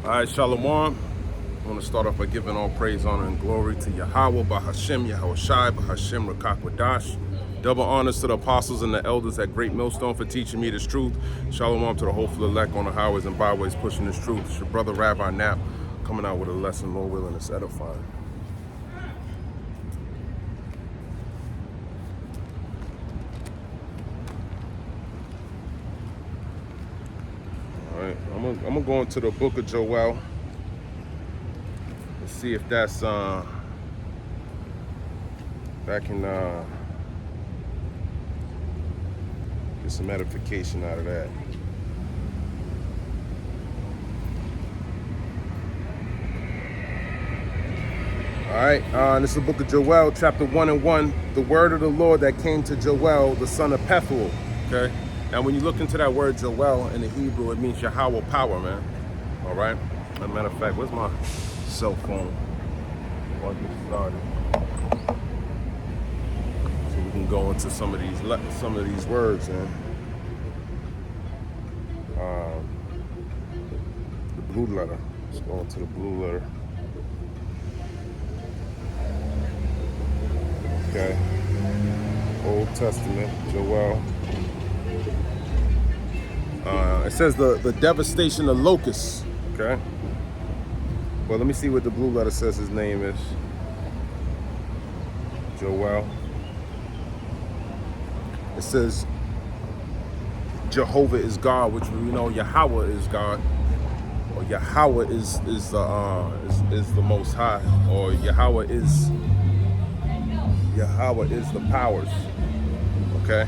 All right, Shalom. I want to start off by giving all praise, honor, and glory to Yahweh, Bahashem, Yahushai, Bahashem, Rakakwadash. Double honors to the apostles and the elders at Great Millstone for teaching me this truth. Shalom to the hopeful elect on the highways and byways pushing this truth. It's your brother Rabbi Knapp coming out with a lesson, Lord willing, it's edifying. All right, I'm gonna go into the book of Joel. Let's see if that's that can get some edification out of that. All right, this is the book of Joel, chapter 1 and 1. The word of the Lord that came to Joel, the son of Pethuel. Okay. Now, when you look into that word Joel in the Hebrew, it means Yahweh power, man. All right. As a matter of fact, where's my cell phone? Before I get started, so we can go into some of these words, man. The blue letter. Let's go into the blue letter. Okay. Old Testament, Joel. It says the devastation of locusts. Okay. Well, let me see what the blue letter says his name is. Joel. It says Jehovah is God, which we know Yahweh is God, or Yahweh is the Most High, or Yahweh is the powers. Okay.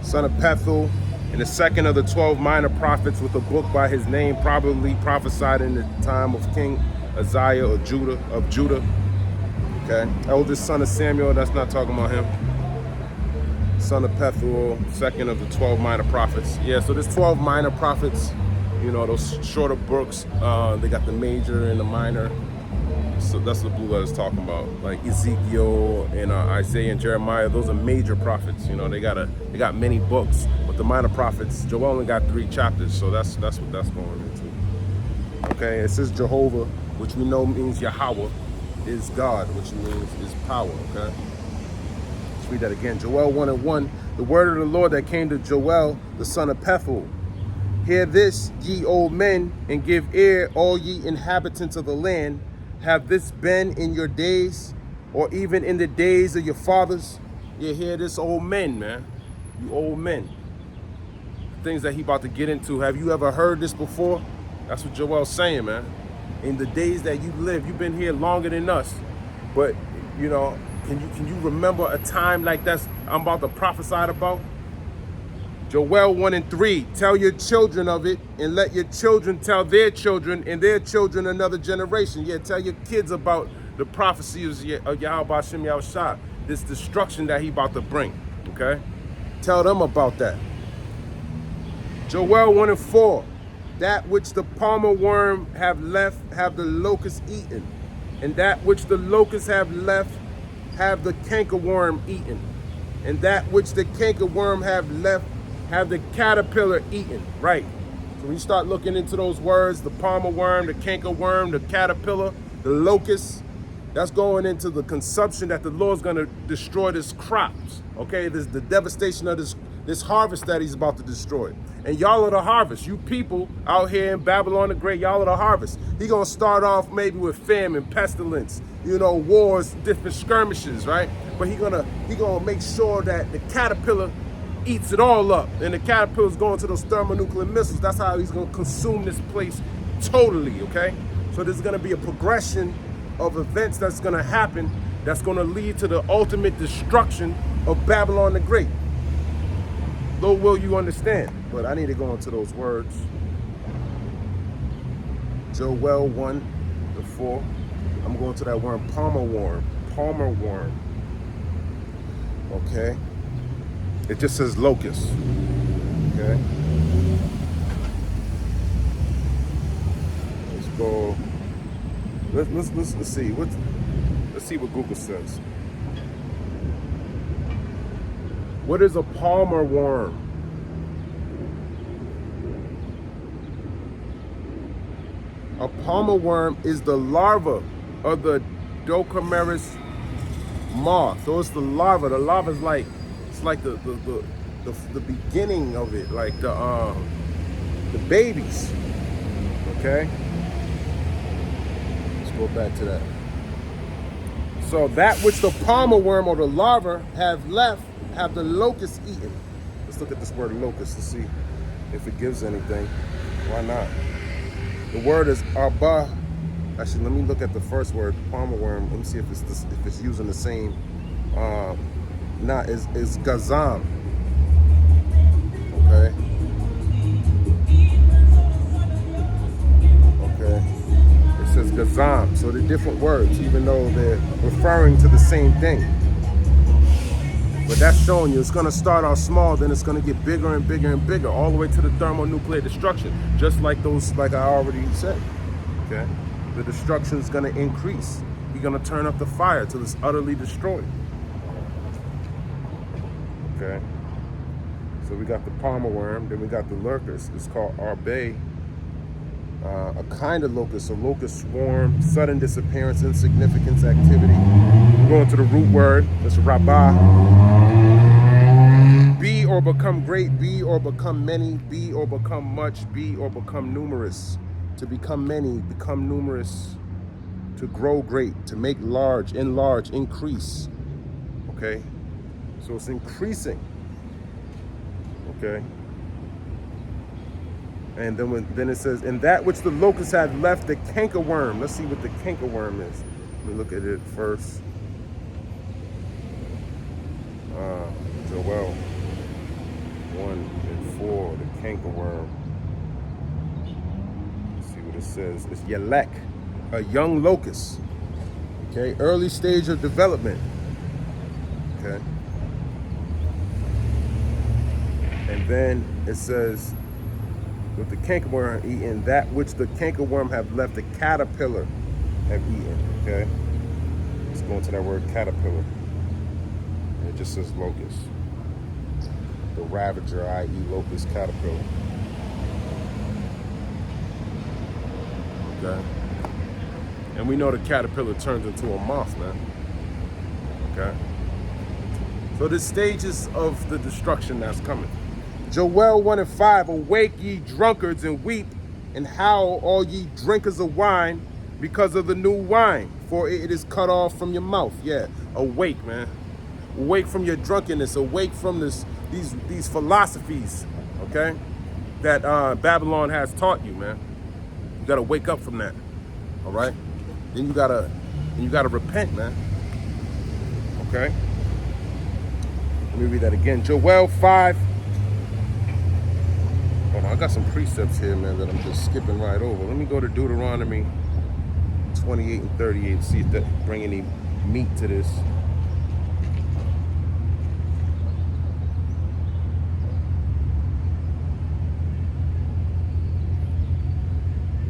Son of Pethuel, and the second of the 12 minor prophets, with a book by his name, probably prophesied in the time of King Uzziah of Judah. Okay. Eldest son of Samuel, that's not talking about him. Son of Pethuel, second of the 12 minor prophets. Yeah, so there's 12 minor prophets. You know, those shorter books, they got the major and the minor. So that's what the blue letter is talking about. Like Ezekiel and Isaiah and Jeremiah, those are major prophets. You know, they got many books, but the minor prophets, Joel only got 3 chapters, so that's what that's going into. Okay, it says Jehovah, which we know means Yahweh, is God, which means is power. Okay, let's read that again. Joel 1 and 1. The word of the Lord that came to Joel, the son of Pethuel. Hear this, ye old men, and give ear, all ye inhabitants of the land. Have this been in your days, or even in the days of your fathers? You hear this, old men, man. You old men. Things that he about to get into. Have you ever heard this before? That's what Joel's saying, man. In the days that you live, you've been here longer than us. But, you know, can you remember a time like that's I'm about to prophesy about? Joel 1 and 3, tell your children of it, and let your children tell their children, and their children another generation. Yeah, tell your kids about the prophecy of Yahweh Hashem Yahushai, this destruction that he about to bring, okay? Tell them about that. Joel 1 and 4, that which the palmer worm have left, have the locust eaten, and that which the locusts have left, have the cankerworm eaten, and that which the cankerworm have left, have the caterpillar eaten. Right. So when you start looking into those words, the palmer worm, the cankerworm, the caterpillar, the locust, that's going into the consumption that the Lord's going to destroy this crops. Okay, this the devastation of this harvest that he's about to destroy. And y'all are the harvest. You people out here in Babylon the Great, y'all are the harvest. He's going to start off maybe with famine, pestilence, you know, wars, different skirmishes, right? But he gonna make sure that the caterpillar eats it all up, and the caterpillar's going to those thermonuclear missiles. That's how he's going to consume this place totally, okay? So there's going to be a progression of events that's going to happen that's going to lead to the ultimate destruction of Babylon the Great. Though will you understand? But I need to go into those words. Joel 1 to 4. I'm going to that worm, palmer worm. Okay? It just says locust. Okay. Let's go. Let's see. Let's see what Google says. What is a palmer worm? palmer worm is the larva of the Docomeris moth. So it's the larva. The larva is like, it's like the beginning of it, like the babies. Okay. Let's go back to that. So that which the palmer worm or the larva have left, have the locust eaten. Let's look at this word locust to see if it gives anything. Why not? The word is arba. Actually, let me look at the first word, palmer worm. Let me see if it's using the same. Is gazam. Okay. Okay. It says gazam. So they're different words, even though they're referring to the same thing. But that's showing you it's going to start out small, then it's going to get bigger and bigger and bigger, all the way to the thermonuclear destruction, just like those, like I already said. Okay, the destruction is going to increase. You're going to turn up the fire till it's utterly destroyed. Okay, so we got the palmer worm, then we got the locust. It's called arbe, a kind of locust, a locust swarm, sudden disappearance, insignificance, activity. We're going to the root word. That's rabah. Be or become great, be or become many, be or become much, be or become numerous. To become many, become numerous, to grow great, to make large, enlarge, increase. Okay, so it's increasing. Okay, and then it says, and that which the locusts had left, the cankerworm. Let's see what the cankerworm is. Let me look at it first. Joel 1 and 4, the cankerworm. Let's see what it says. It's yelek, a young locust. Okay, early stage of development. Okay. And then it says, with the cankerworm eaten, that which the cankerworm have left, the caterpillar have eaten. Okay. Let's go into that word caterpillar. And it just says locust. The ravager, i.e. locust caterpillar. Okay. And we know the caterpillar turns into a moth, man. Okay. So the stages of the destruction that's coming. Joel 1 and 5, awake ye drunkards and weep and howl all ye drinkers of wine because of the new wine, for it is cut off from your mouth. Yeah, awake, man. Awake from your drunkenness, awake from these philosophies, okay, that Babylon has taught you, man. You gotta wake up from that, all right? Then you gotta repent, man. Okay. Let me read that again. Joel 5. Hold on, I got some precepts here, man, that I'm just skipping right over. Let me go to Deuteronomy 28 and 38, see if that bring any meat to this.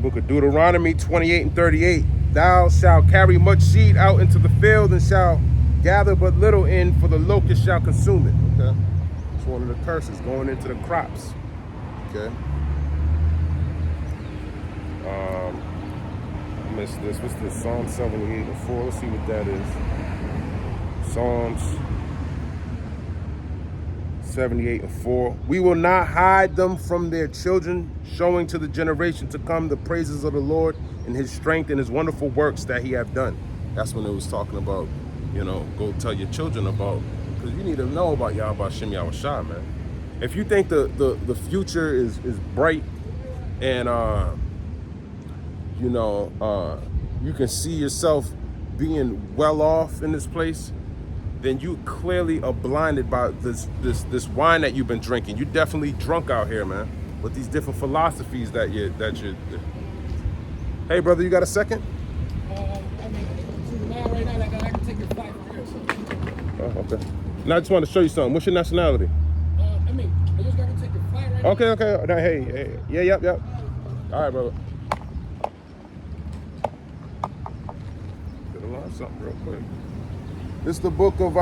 Book of Deuteronomy 28 and 38. Thou shalt carry much seed out into the field and shalt gather but little in, for the locust shall consume it. Okay, it's one of the curses going into the crops. Okay. I missed this. What's this? Psalm 78 and 4. Let's see what that is. Psalms 78 and 4. We will not hide them from their children, showing to the generation to come the praises of the Lord and his strength and his wonderful works that he have done. That's when it was talking about, you know, go tell your children about, because you need to know about Yahweh Shem Yahweh Shah, man. If you think the future is bright and you can see yourself being well off in this place, then you clearly are blinded by this wine that you've been drinking. You're definitely drunk out here, man, with these different philosophies that you. Hey, brother, you got a second? I mean, now right now, I can take your flight from here. So. Oh, okay. Now I just want to show you something. What's your nationality? I just got to take your flight right now. Okay. No, hey. Yeah, yep. All right, brother. Gotta learn something real quick. This is the book of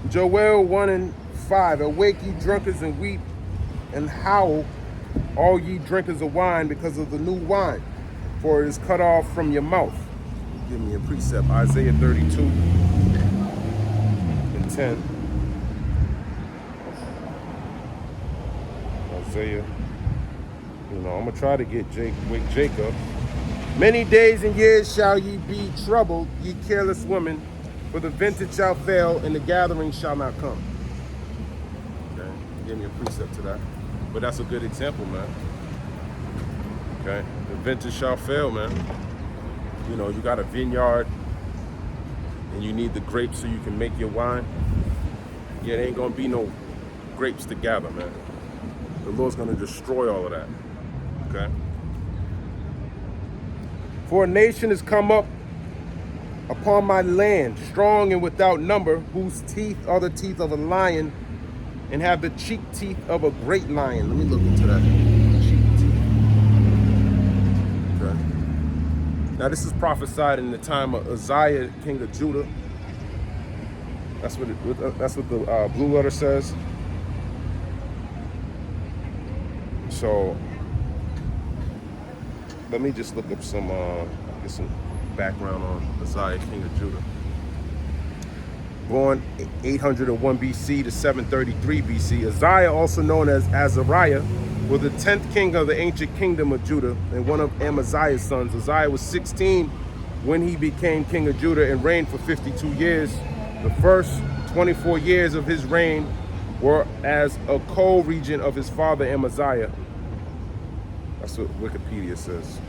Joel 1 and 5. Awake ye drunkards and weep and howl, all ye drinkers of wine, because of the new wine. for it is cut off from your mouth. Give me a precept. Isaiah 32 and 10. Isaiah. I'm going to try to wake Jacob. Many days and years shall ye be troubled, ye careless women, for the vintage shall fail and the gathering shall not come. Okay, give me a precept to that. But that's a good example, man. Okay, the vintage shall fail, man. You got a vineyard and you need the grapes so you can make your wine. Yeah, there ain't gonna be no grapes to gather, man. The Lord's gonna destroy all of that. Okay. For a nation has come up upon my land, strong and without number, whose teeth are the teeth of a lion, and have the cheek teeth of a great lion. Let me look into that. Cheek teeth. Okay. Now this is prophesied in the time of Uzziah, king of Judah. That's what the blue letter says. So let me just look up some background on Uzziah, king of Judah. Born 801 BC to 733 BC, Uzziah, also known as Azariah, was the 10th king of the ancient kingdom of Judah and one of Amaziah's sons. Uzziah was 16 when he became king of Judah and reigned for 52 years. The first 24 years of his reign were as a co-regent of his father Amaziah. That's what Wikipedia says.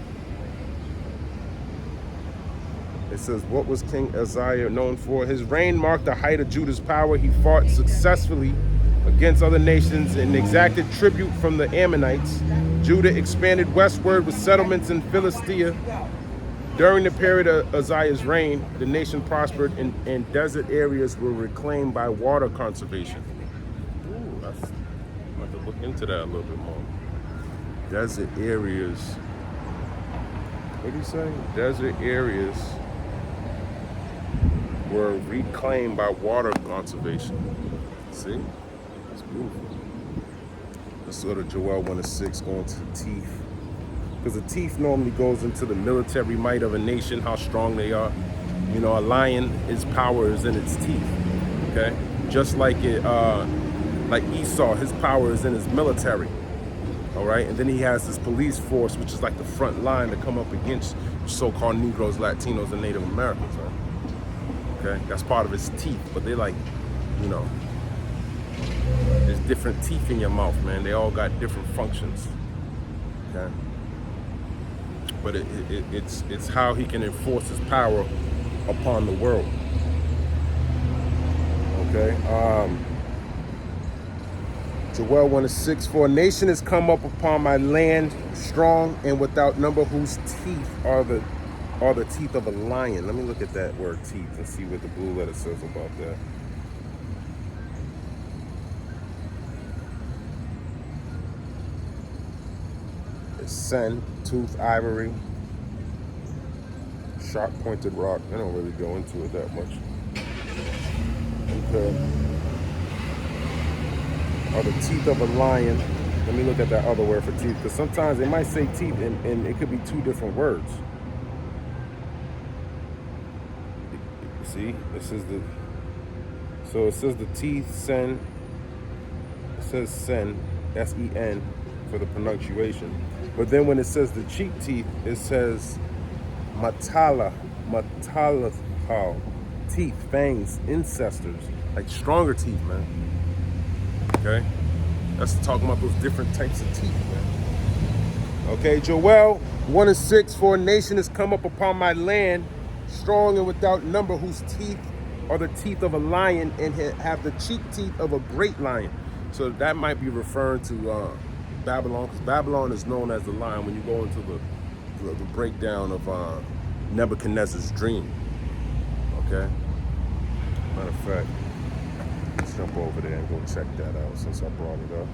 It says, what was King Uzziah known for? His reign marked the height of Judah's power. He fought successfully against other nations and exacted tribute from the Ammonites. Judah expanded westward with settlements in Philistia. During the period of Uzziah's reign, the nation prospered and desert areas were reclaimed by water conservation. Ooh, I'm going to look into that a little bit more. Desert areas. What do you say? Desert areas were reclaimed by water conservation. See? It's beautiful. Let's sort of Joel 1:6 going to the teeth. Because the teeth normally goes into the military might of a nation, how strong they are. A lion, his power is in its teeth. Okay? Just like like Esau, his power is in his military. All right, and then he has this police force, which is like the front line to come up against so-called Negroes, Latinos, and Native Americans, right? Okay, that's part of his teeth, but they like, there's different teeth in your mouth, man. They all got different functions. Okay, but it's how he can enforce his power upon the world. Okay. Joel 1:6, for a nation has come up upon my land, strong and without number, whose teeth are the teeth of a lion. Let me look at that word teeth and see what the blue letter says about that. It's sen, tooth, ivory, sharp pointed rock. I don't really go into it that much. Okay. Or the teeth of a lion. Let me look at that other word for teeth, because sometimes they might say teeth and it could be two different words. See, so it says the teeth, sen. It says sen, S-E-N for the pronunciation. But then when it says the cheek teeth, it says matala, teeth, fangs, ancestors, like stronger teeth, man. Okay, that's talking about those different types of teeth, man. Okay, Joel 1:6, for a nation has come up upon my land, strong and without number, whose teeth are the teeth of a lion and have the cheek teeth of a great lion. So that might be referring to Babylon, because Babylon is known as the lion when you go into the breakdown of Nebuchadnezzar's dream. Okay, matter of fact, let's jump over there and go check that out since I brought it up.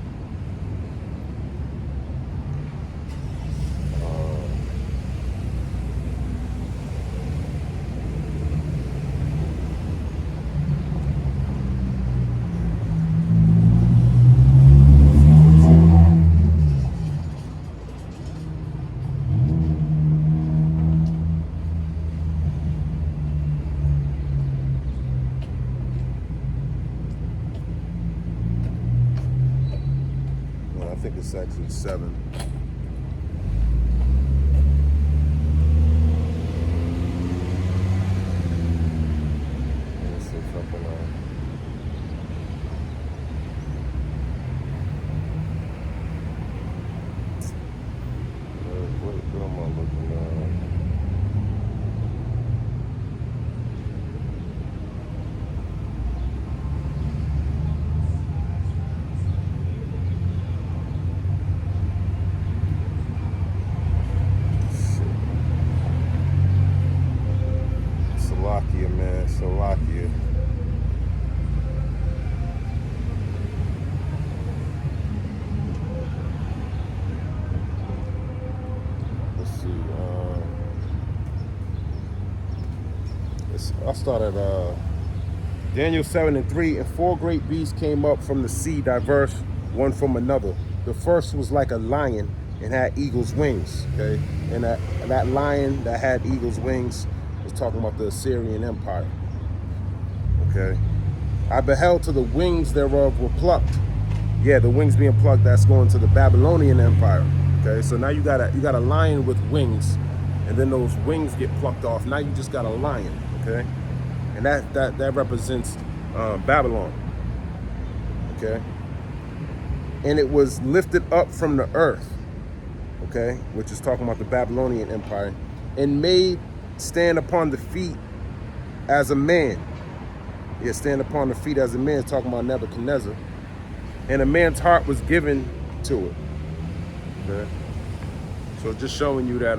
think it's actually 7. Let's see something else. What am I looking at? Salakia, man. Salakia. Let's see. I'll start at Daniel 7:3. And 4 great beasts came up from the sea, diverse one from another. The first was like a lion and had eagle's wings. Okay, and that lion that had eagle's wings was talking about the Assyrian Empire. Okay, I beheld till the wings thereof were plucked. Yeah, the wings being plucked, that's going to the Babylonian Empire. Okay, so now you got a lion with wings, and then those wings get plucked off. Now you just got a lion. Okay, and that represents Babylon. Okay, and it was lifted up from the earth. Okay, which is talking about the Babylonian Empire, and made stand upon the feet as a man. Yeah, stand upon the feet as a man, talking about Nebuchadnezzar. And a man's heart was given to it. Okay, so just showing you that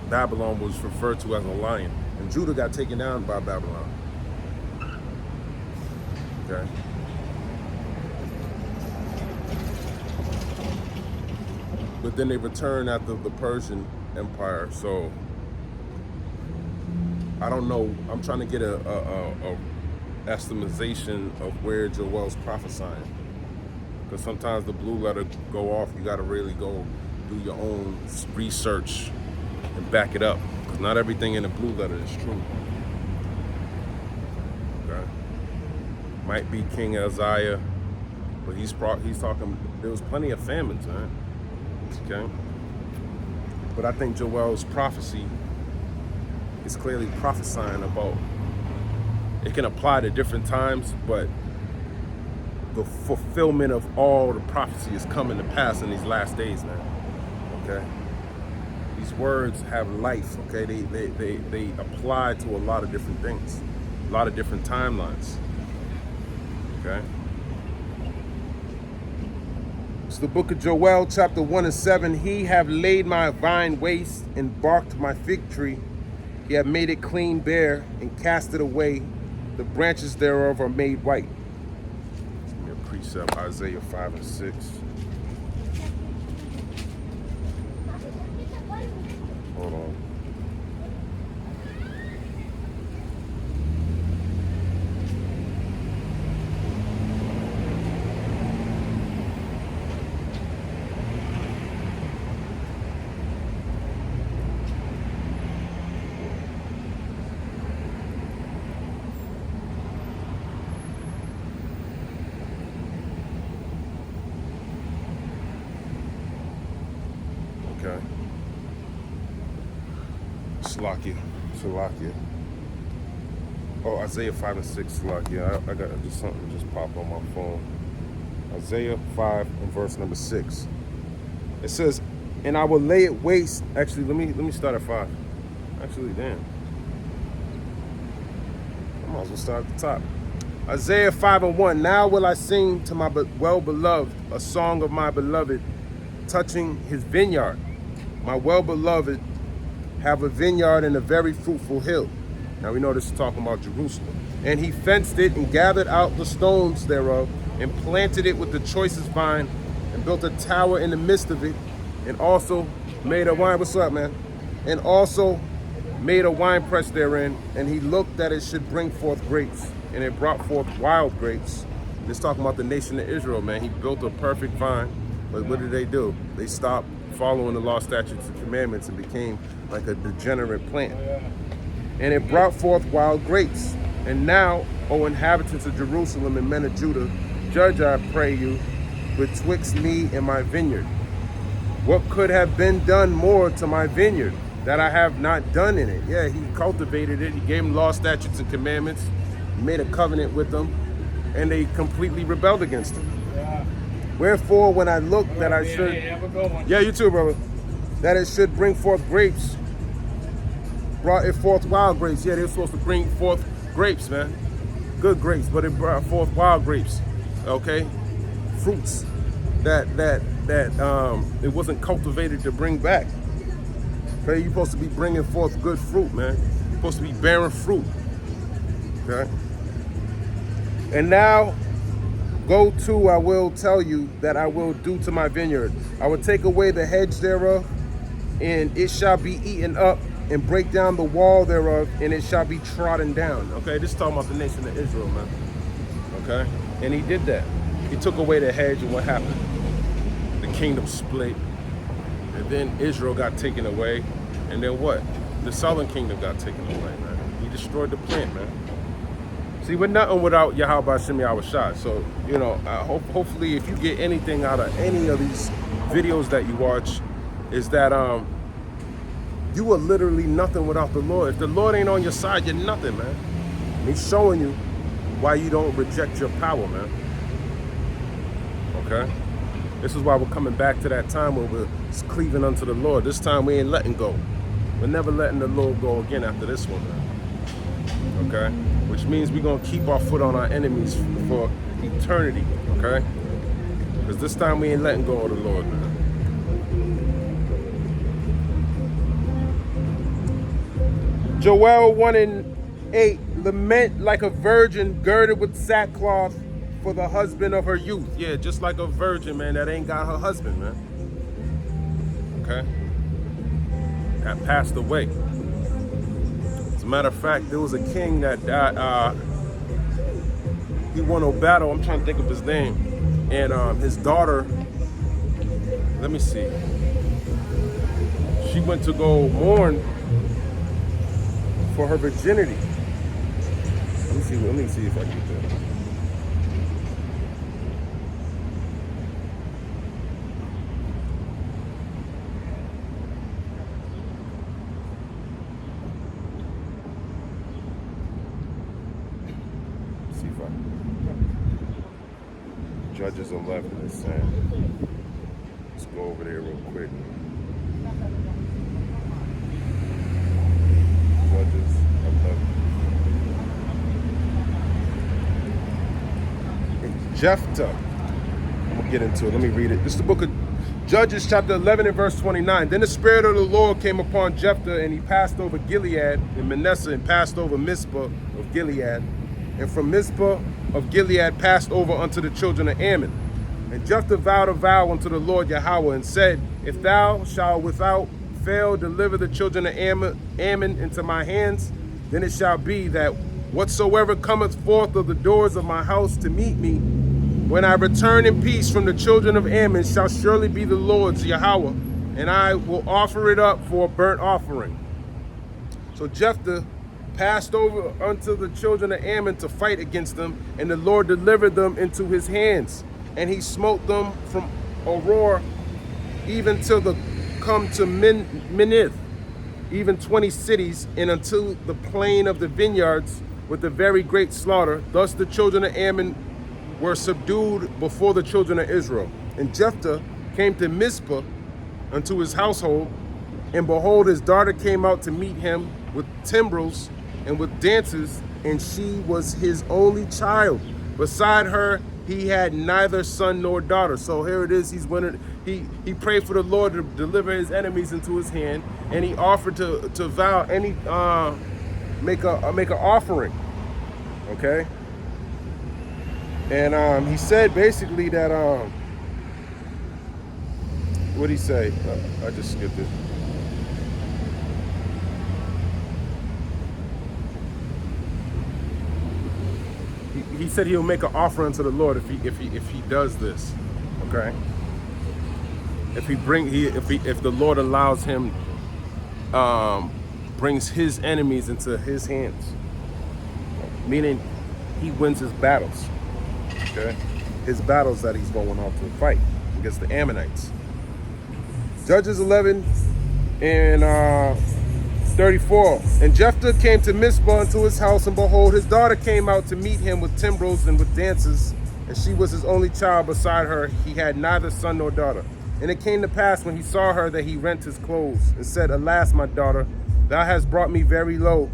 Babylon was referred to as a lion, and Judah got taken down by Babylon. Okay. But then they returned after the Persian Empire. So I don't know. I'm trying to get a estimation of where Joel's prophesying, because sometimes the blue letter go off. You got to really go do your own research and back it up, because not everything in the blue letter is true. Okay, might be King Isaiah, but he's talking. There was plenty of famines, man. Okay, but I think Joel's prophecy is clearly prophesying about. It can apply to different times, but the fulfillment of all the prophecy is coming to pass in these last days, man. Okay, these words have life. Okay, they apply to a lot of different things, a lot of different timelines. Okay. It's the book of Joel, chapter 1 and 7. He have laid my vine waste and barked my fig tree. He have made it clean bare and cast it away. The branches thereof are made white. Give me a precept, Isaiah 5 and 6. Hold on. Okay. Salakia. Oh, Isaiah 5 and 6, Salakia. I got just something just popped on my phone. Isaiah 5 and verse number 6. It says, and I will lay it waste. Actually, let me start at 5. Actually, damn. I might as well start at the top. Isaiah 5 and 1. Now will I sing to my well-beloved a song of my beloved, touching his vineyard. My well-beloved have a vineyard in a very fruitful hill. Now we know this is talking about Jerusalem. And he fenced it and gathered out the stones thereof and planted it with the choicest vine and built a tower in the midst of it, and also made a wine. What's up, man? And also made a wine press therein, and he looked that it should bring forth grapes, and it brought forth wild grapes. It's talking about the nation of Israel, man. He built a perfect vine, but what did they do? They stopped following the law, statutes, and commandments and became like a degenerate plant. And it brought forth wild grapes. And now, O inhabitants of Jerusalem and men of Judah, judge, I pray you, betwixt me and my vineyard? What could have been done more to my vineyard that I have not done in it? Yeah, he cultivated it. He gave them law, statutes, and commandments. He made a covenant with them, and they completely rebelled against him. Yeah. Wherefore, when I looked that I Yeah, should... yeah, have a good one. Yeah, you too, brother. That it should bring forth grapes, brought it forth wild grapes. Yeah, they were supposed to bring forth grapes, man. Good grapes, but it brought forth wild grapes. Okay? Fruits that it wasn't cultivated to bring back. Okay, you're supposed to be bringing forth good fruit, man. You're supposed to be bearing fruit. Okay? And now, go to, I will tell you that I will do to my vineyard. I will take away the hedge thereof, and it shall be eaten up, and break down the wall thereof, and it shall be trodden down. Okay, this is talking about the nation of Israel, man. Okay, and he did that. He took away the hedge, and what happened? The kingdom split, and then Israel got taken away, and then what? The southern kingdom got taken away, man. He destroyed the plant, man. See, we're nothing without Yahweh Shem Yahushua. So, you know, hopefully if you get anything out of any of these videos that you watch, is that you are literally nothing without the Lord. If the Lord ain't on your side, you're nothing, man. And he's showing you why you don't reject your power, man. Okay? This is why we're coming back to that time where we're cleaving unto the Lord. This time we ain't letting go. We're never letting the Lord go again after this one, man. Okay? Which means we're going to keep our foot on our enemies for eternity, okay? Because this time we ain't letting go of the Lord, man. Joel 1:8, lament like a virgin girded with sackcloth for the husband of her youth. Yeah, just like a virgin, man, that ain't got her husband, man. Okay? That passed away. As a matter of fact, there was a king that died, he won a battle, I'm trying to think of his name, and his daughter, let me see, she went to go mourn for her virginity. Let me see if I can get that. See if I Judges 11 is saying. Let's go over there real quick. Judges 11. It's Jephthah. I'm gonna get into it. Let me read it. This is the book of Judges, chapter 11 and verse 29. Then the Spirit of the Lord came upon Jephthah, and he passed over Gilead and Manasseh, and passed over Mizpah of Gilead. And from Mizpah of Gilead passed over unto the children of Ammon. And Jephthah vowed a vow unto the Lord Yahweh, and said, if thou shalt without fail deliver the children of Ammon into my hands, then it shall be that whatsoever cometh forth of the doors of my house to meet me, when I return in peace from the children of Ammon, shall surely be the Lord's Yahweh, and I will offer it up for a burnt offering. So Jephthah passed over unto the children of Ammon to fight against them, and the Lord delivered them into his hands. And he smote them from Aurora even till the come to Minith, even 20 cities, and until the plain of the vineyards with a very great slaughter. Thus the children of Ammon were subdued before the children of Israel. And Jephthah came to Mizpah unto his household, and behold, his daughter came out to meet him with timbrels and with dances, and she was his only child. Beside her, he had neither son nor daughter. So here it is. He prayed for the Lord to deliver his enemies into his hand, and he offered to vow any make an offering. Okay. And he said basically that what did he say? I just skipped it. He said he'll make an offering to the Lord if he does this, okay? If the Lord allows him, brings his enemies into his hands, meaning he wins his battles, okay? his battles that he's going off to fight against the Ammonites. Judges 11 and 34. And Jephthah came to Mizpah unto his house, and behold, his daughter came out to meet him with timbrels and with dances, and she was his only child. Beside her he had neither son nor daughter. And it came to pass, when he saw her, that he rent his clothes, and said, Alas, my daughter, thou hast brought me very low,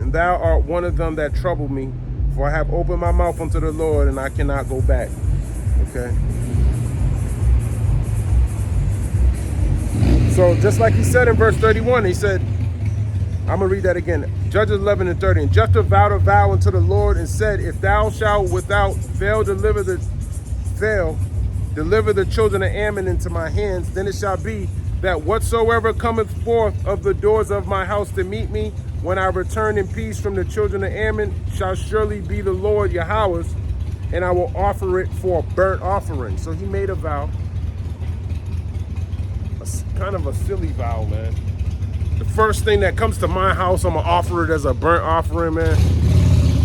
and thou art one of them that trouble me, for I have opened my mouth unto the Lord, and I cannot go back. Okay. So just like he said in verse 31, he said, I'm going to read that again. Judges 11 and 30. And Jephthah vowed a vow unto the Lord and said, If thou shalt without fail deliver the children of Ammon into my hands, then it shall be that whatsoever cometh forth of the doors of my house to meet me, when I return in peace from the children of Ammon, shall surely be the Lord Yahweh's, and I will offer it for a burnt offering. So he made a vow. Kind of a silly vow, man. The first thing that comes to my house, I'm going to offer it as a burnt offering, man.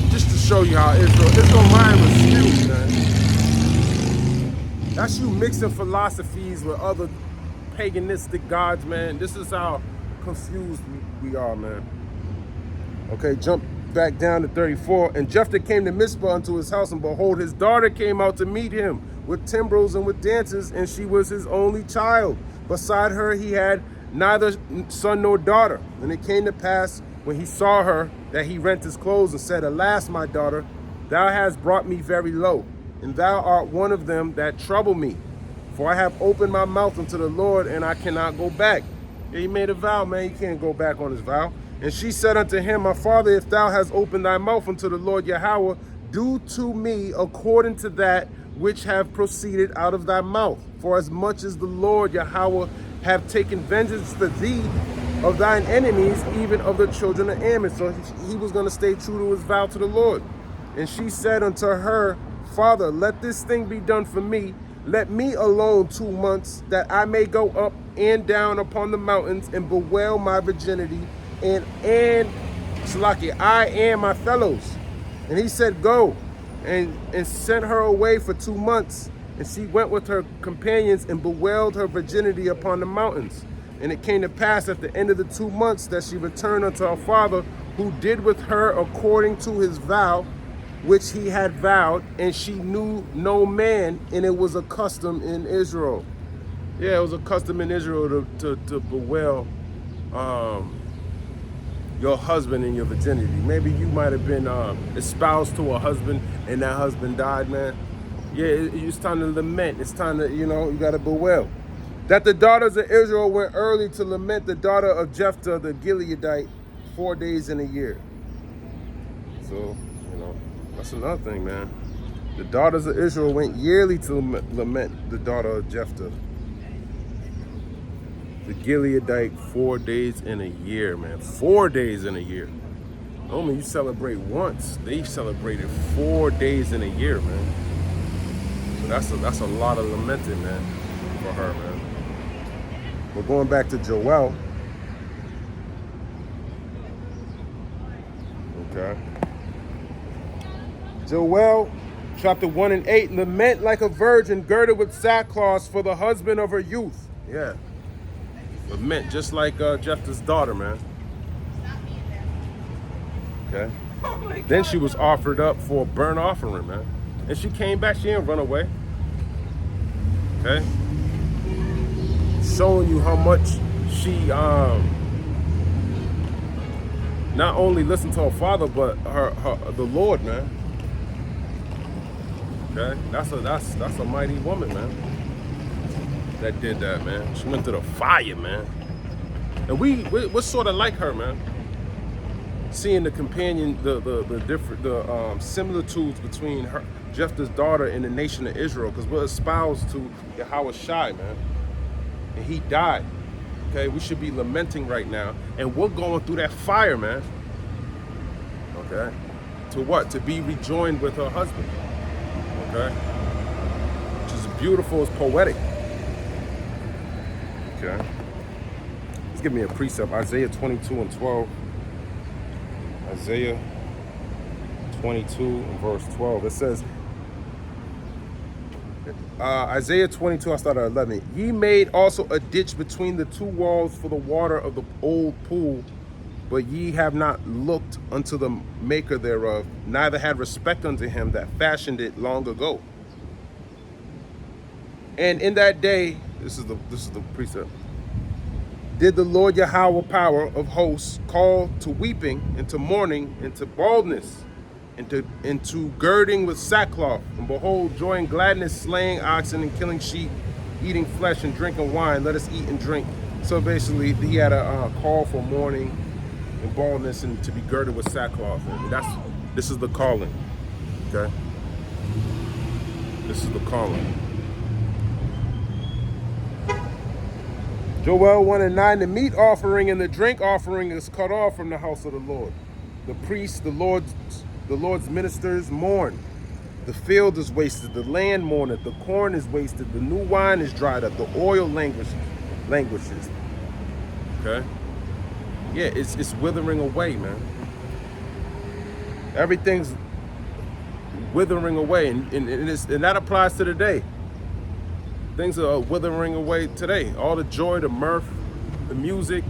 Just to show you how Israel mind was skewed, man. That's you mixing philosophies with other paganistic gods, man. This is how confused we are, man. Okay, jump back down to 34. And Jephthah came to Mizpah unto his house, and behold, his daughter came out to meet him with timbrels and with dances, and she was his only child. Beside her he had neither son nor daughter. And it came to pass, when he saw her, that he rent his clothes and said, Alas, my daughter, thou hast brought me very low, and thou art one of them that trouble me. For I have opened my mouth unto the Lord, and I cannot go back. Yeah, he made a vow, man. He can't go back on his vow. And she said unto him, My father, if thou hast opened thy mouth unto the Lord Yahweh, do to me according to that which have proceeded out of thy mouth. For as much as the Lord Yahweh have taken vengeance for thee of thine enemies, even of the children of Ammon. So he was going to stay true to his vow to the Lord. And she said unto her, Father, let this thing be done for me. Let me alone 2 months, that I may go up and down upon the mountains and bewail my virginity, and Shalaki, I and my fellows. And he said, Go, and sent her away for 2 months. And she went with her companions and bewailed her virginity upon the mountains. And it came to pass at the end of the 2 months that she returned unto her father, who did with her according to his vow, which he had vowed, and she knew no man, and it was a custom in Israel. Yeah, it was a custom in Israel to bewail your husband and your virginity. Maybe you might have been espoused to a husband and that husband died, man. Yeah, it's time to lament. It's time to, you got to bewail. That the daughters of Israel went early to lament the daughter of Jephthah the Gileadite 4 days in a year. So, that's another thing, man. The daughters of Israel went yearly to lament the daughter of Jephthah the Gileadite 4 days in a year, man. 4 days in a year. Normally you celebrate once. They celebrated 4 days in a year, man. So that's a lot of lamenting, man, for her, man. We're going back to Joel. Okay. Joel chapter 1 and 8. Lament like a virgin girded with sackcloth for the husband of her youth. Yeah. Lament just like Jephthah's daughter, man. Okay. Then she was offered up for a burnt offering, man. And she came back. She didn't run away. Okay. Showing you how much she not only listened to her father, but the Lord, man. Okay. That's a mighty woman, man, that did that, man. She went to the fire, man. And we're sort of like her, man. Seeing the companion, the similitudes between her, Jephthah's daughter, and the nation of Israel, because we're espoused to Yahweh Shai, man. And he died. Okay, we should be lamenting right now. And we're going through that fire, man. Okay. To what? To be rejoined with her husband. Okay. Which is beautiful, it's poetic. Okay. Let's give me a precept. Isaiah 22 and 12. Isaiah 22 and verse 12. It says, Isaiah 22, I started at 11. Ye made also a ditch between the two walls for the water of the old pool, but ye have not looked unto the maker thereof, neither had respect unto him that fashioned it long ago. And in that day, this is the precept. Did the Lord Yahweh power of hosts call to weeping and to mourning and to baldness and to girding with sackcloth, and behold, joy and gladness, slaying oxen and killing sheep, eating flesh and drinking wine, let us eat and drink. So basically he had a call for mourning and baldness and to be girded with sackcloth. And this is the calling. Okay, this is the calling. Joel 1:9, the meat offering and the drink offering is cut off from the house of the Lord. The priests, the Lord's ministers mourn. The field is wasted, the land mourneth, the corn is wasted, the new wine is dried up, the oil languishes. Okay? Yeah, it's withering away, man. Everything's withering away, and that applies to today. Things are withering away today. All the joy, the mirth, the music,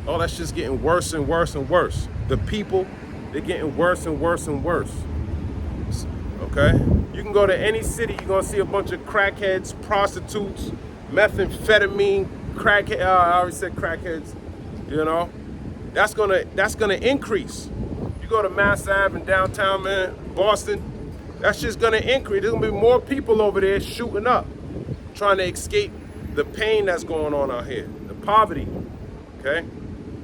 all that's just getting worse and worse and worse. The people, they're getting worse and worse and worse. Okay? You can go to any city, you're gonna see a bunch of crackheads, prostitutes, methamphetamine, crackheads. I already said crackheads. You know, that's gonna increase. You go to Mass Ave in downtown, man, Boston, that's just gonna increase. There's gonna be more people over there shooting up, trying to escape the pain that's going on out here, the poverty. Okay,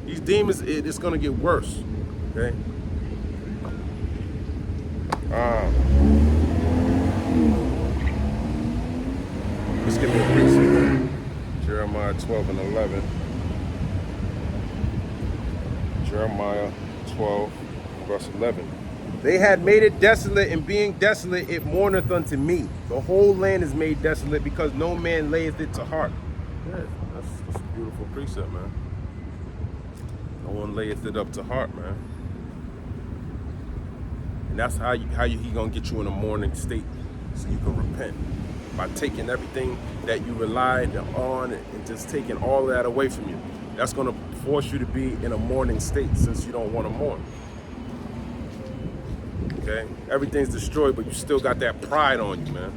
these demons, it's gonna get worse. Okay. Let's give me a precept. Jeremiah 12 and 11. Jeremiah 12, verse 11. They had made it desolate, and being desolate, it mourneth unto me. The whole land is made desolate, because no man layeth it to heart. Yeah, that's a beautiful precept, man. No one layeth it up to heart, man. And that's how he gonna get you in a mourning state, so you can repent. By taking everything that you relied on and just taking all that away from you. That's gonna force you to be in a mourning state, since you don't want to mourn. Okay? Everything's destroyed, but you still got that pride on you, man.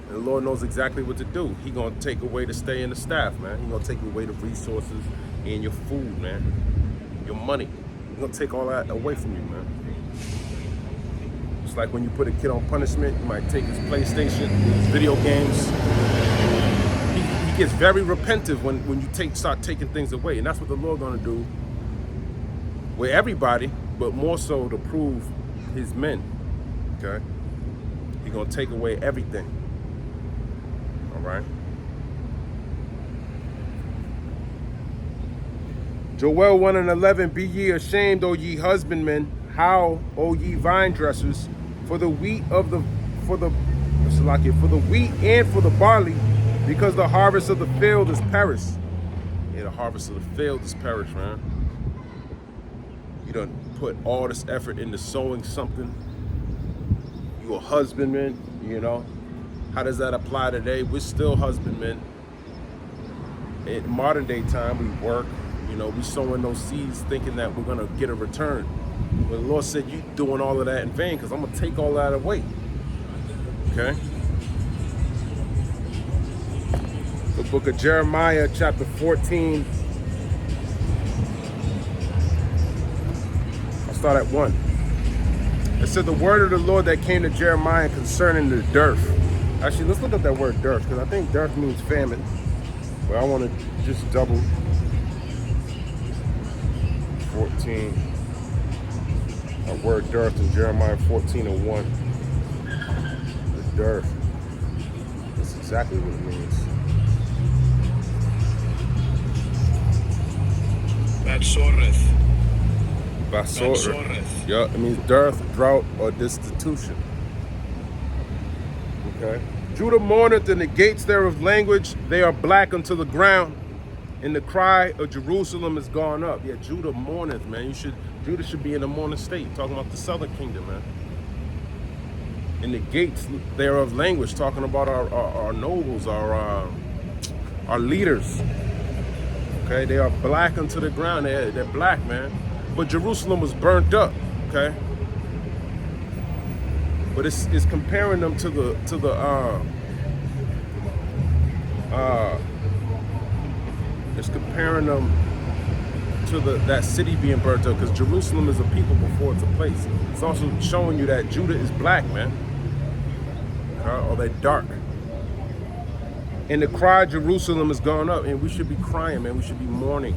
And the Lord knows exactly what to do. He gonna take away the stay and the staff, man. He gonna take away the resources and your food, man. Your money. He gonna take all that away from you, man. It's like when you put a kid on punishment, you might take his PlayStation, his video games. He gets very repentive when you start taking things away. And that's what the Lord gonna do with everybody, but more so to prove his men. Okay? He gonna take away everything. All right? Joel 1 and 11, be ye ashamed, O ye husbandmen, how, O ye vine dressers, for the wheat and for the barley, because the harvest of the field is perished. Yeah, the harvest of the field is perished, man. You done put all this effort into sowing something. You a husbandman, you know. How does that apply today? We're still husbandmen. In modern day time, we work. You know, we sowing those seeds thinking that we're gonna get a return. But the Lord said, you doing all of that in vain, because I'm gonna take all that away. Okay? The book of Jeremiah, chapter 14. I'll start at 1. It said, the word of the Lord that came to Jeremiah concerning the dearth. Actually, let's look at that word dearth, because I think dearth means famine. But I want to just double. 14. That word dearth in Jeremiah 14 and 1. The dearth. That's exactly what it means. Basoreth. Yeah, it means dearth, drought, or destitution. Okay. Judah mourneth, and the gates thereof language, they are black unto the ground, and the cry of Jerusalem is gone up. Yeah, Judah mourneth, man. Judah should be in a mourning state. Talking about the southern kingdom, man. in the gates thereof language, talking about our nobles, our leaders. Okay, they are black unto the ground. They're black, man. But Jerusalem was burnt up. Okay, but it's comparing them to the it's comparing them to that city being burnt up, because Jerusalem is a people before it's a place. It's also showing you that Judah is black, man, or they're dark. And the cry of Jerusalem is going up, and we should be crying, man. We should be mourning,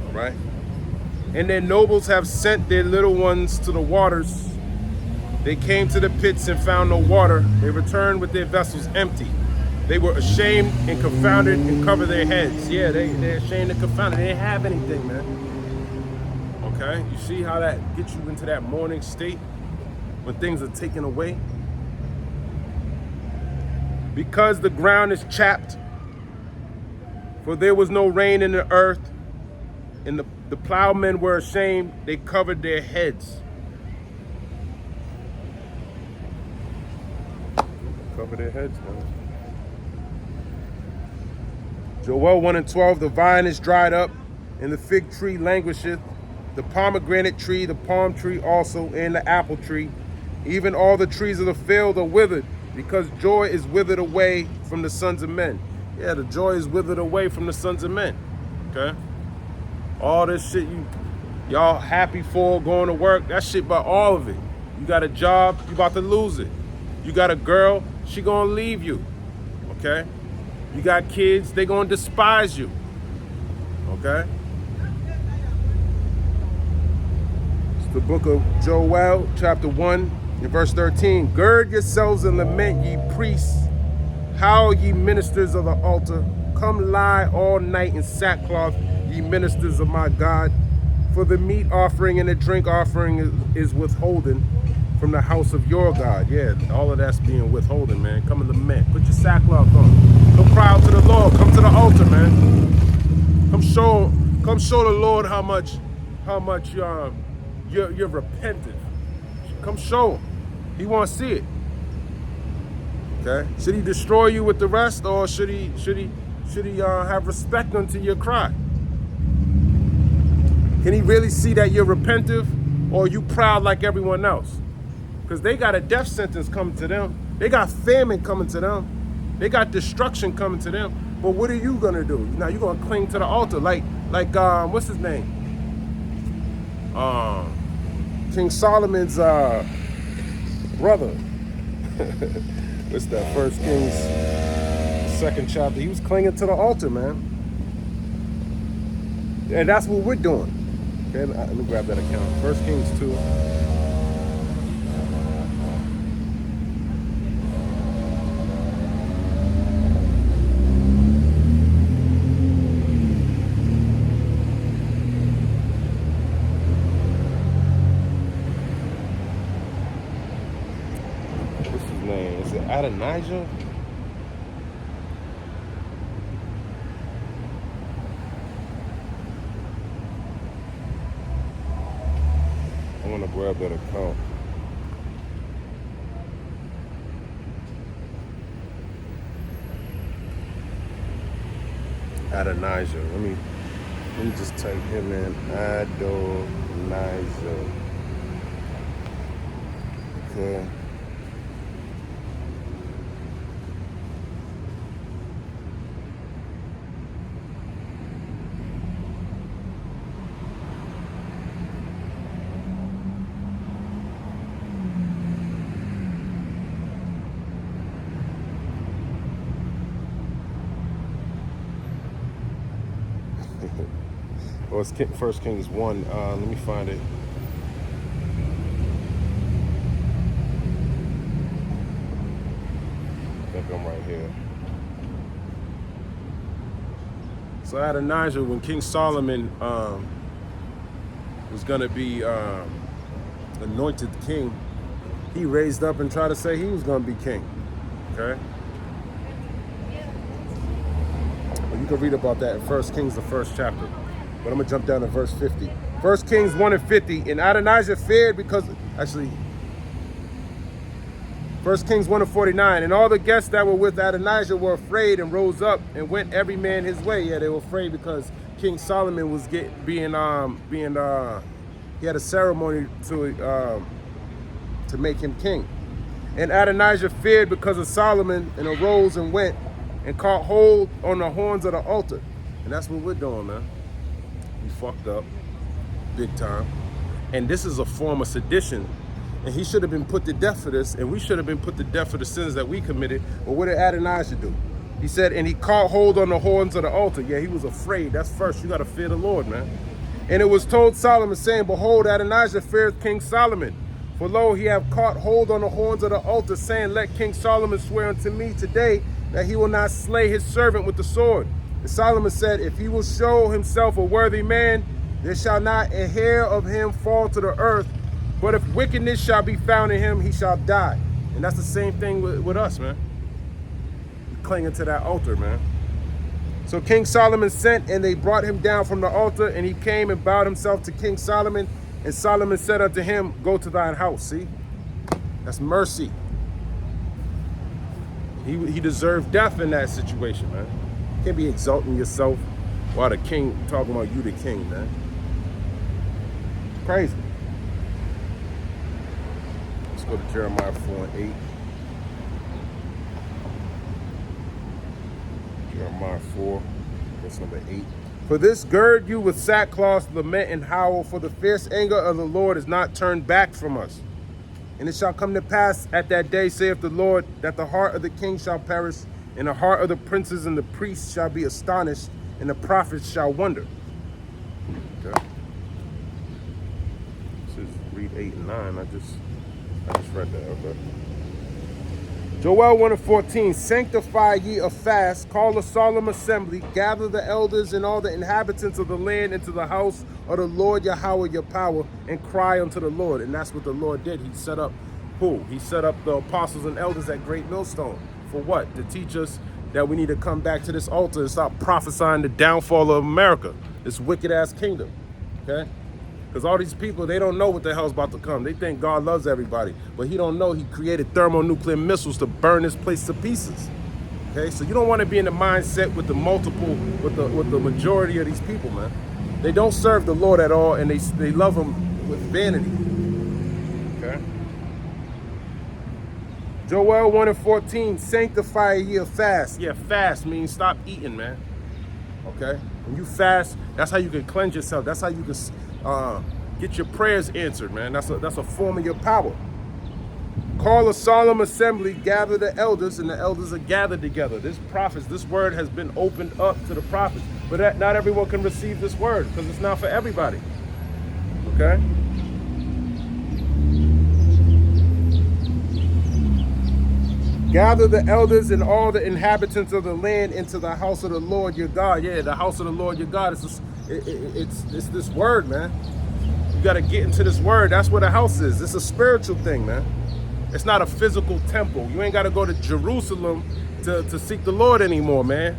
all right? And their nobles have sent their little ones to the waters. They came to the pits and found no water. They returned with their vessels empty. They were ashamed and confounded and covered their heads. Yeah, they're ashamed and confounded. They didn't have anything, man. Okay? You see how that gets you into that mourning state when things are taken away? Because the ground is chapped, for there was no rain in the earth, and the plowmen were ashamed. They covered their heads. Cover their heads, man. Joel 1:12, the vine is dried up, and the fig tree languisheth, the pomegranate tree, the palm tree also, and the apple tree. Even all the trees of the field are withered, because joy is withered away from the sons of men. Yeah, the joy is withered away from the sons of men. Okay? All this shit y'all happy for, going to work, that shit about all of it. You got a job, you about to lose it. You got a girl, she gonna leave you. Okay? You got kids, they gonna despise you. Okay? It's the book of Joel, chapter 1, and verse 13. Gird yourselves and lament, ye priests. Howl, ye ministers of the altar. Come lie all night in sackcloth, ye ministers of my God. For the meat offering and the drink offering is withholden from the house of your God. Yeah, all of that's being withholden, man. Come and lament. Put your sackcloth on. Come cry out to the Lord. Come to the altar, man. Come show the Lord how much you're repentant. Come show him. He wants to see it. Okay? Should he destroy you with the rest, or should he have respect unto your cry? Can he really see that you're repentive, or are you proud like everyone else? Because they got a death sentence coming to them. They got famine coming to them. They got destruction coming to them. But what are you gonna do? Now you're gonna cling to the altar, like what's his name? King Solomon's brother. What's that? 1 Kings 2nd chapter. He was clinging to the altar, man. And that's what we're doing. Okay, let me grab that account. 1 Kings 2. Adonijah? I want to grab that account. Adonijah. Let me just type him in. Adonijah. Okay. Well, it's 1 Kings 1. Let me find it. I think I'm right here. So Adonijah, when King Solomon was going to be anointed king, he raised up and tried to say he was going to be king. Okay? Well, you can read about that in 1 Kings, the 1st chapter. But I'm going to jump down to verse 50. 1 Kings 1 and 50. And Adonijah feared because... Actually, 1 Kings 1:49. And all the guests that were with Adonijah were afraid and rose up and went every man his way. Yeah, they were afraid because King Solomon was he had a ceremony to make him king. And Adonijah feared because of Solomon and arose and went and caught hold on the horns of the altar. And that's what we're doing, man. We fucked up big time. And this is a form of sedition. And he should have been put to death for this, and we should have been put to death for the sins that we committed. But what did Adonijah do? He said, and he caught hold on the horns of the altar. Yeah, he was afraid. That's first. You got to fear the Lord, man. And it was told Solomon, saying, behold, Adonijah feareth King Solomon. For lo, he have caught hold on the horns of the altar, saying, let King Solomon swear unto me today that he will not slay his servant with the sword. And Solomon said, if he will show himself a worthy man, there shall not a hair of him fall to the earth. But if wickedness shall be found in him, he shall die. And that's the same thing with us, man. Clinging to that altar, man. So King Solomon sent, and they brought him down from the altar, and he came and bowed himself to King Solomon. And Solomon said unto him, go to thine house. See? That's mercy. He deserved death in that situation, man. You can't be exalting yourself while the king talking about you the king, man. Crazy. Let's go to Jeremiah 4:8. Jeremiah 4, verse number 8. For this gird you with sackcloth, lament and howl, for the fierce anger of the Lord is not turned back from us. And it shall come to pass at that day, saith the Lord, that the heart of the king shall perish, and the heart of the princes and the priests shall be astonished, and the prophets shall wonder. Okay. This is read 8 and 9. I just read that. Okay. Joel 1:14, sanctify ye a fast, call a solemn assembly, gather the elders and all the inhabitants of the land into the house of the Lord Yahweh your power, and cry unto the Lord. And that's what the Lord did. He set up who? He set up the apostles and elders at Great Millstone. For what? To teach us that we need to come back to this altar and stop prophesying the downfall of America, this wicked ass kingdom. Okay? Because all these people, they don't know what the hell's about to come. They think God loves everybody, but he don't know he created thermonuclear missiles to burn this place to pieces. Okay, so you don't want to be in the mindset with the majority of these people, man. They don't serve the Lord at all, and they love him with vanity. Okay. Joel 1:14, sanctify ye a fast. Yeah, fast means stop eating, man. Okay, when you fast, that's how you can cleanse yourself. That's how you can get your prayers answered, man. That's a form of your power. Call a solemn assembly, gather the elders, and the elders are gathered together. This word has been opened up to the prophets, but not everyone can receive this word because it's not for everybody. Okay. Gather the elders and all the inhabitants of the land into the house of the Lord your God. Yeah, the house of the Lord your God. It's this word, man. You got to get into this word. That's what a house is. It's a spiritual thing, man. It's not a physical temple. You ain't got to go to Jerusalem to seek the Lord anymore, man.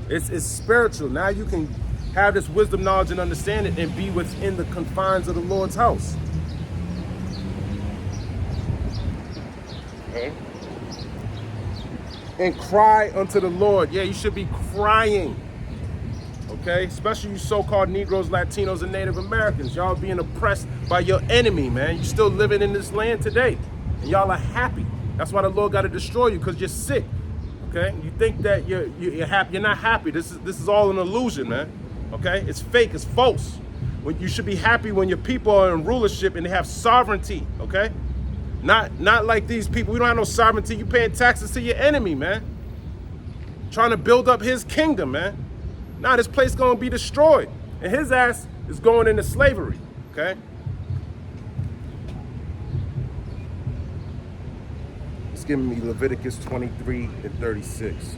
It's spiritual. Now you can have this wisdom, knowledge, and understanding and be within the confines of the Lord's house. Okay. And cry unto the Lord. Yeah, you should be crying. Okay, especially you so-called Negroes, Latinos, and Native Americans. Y'all being oppressed by your enemy, man. You're still living in this land today, and y'all are happy. That's why the Lord got to destroy you, because you're sick. Okay, you think that you're happy. You're not happy. This is all an illusion, man. Okay, it's fake. It's false. When you should be happy when your people are in rulership and they have sovereignty. Okay, not like these people. We don't have no sovereignty. You paying taxes to your enemy, man. Trying to build up his kingdom, man. Now this place gonna be destroyed, and his ass is going into slavery. Okay. It's giving me Leviticus 23 and 36.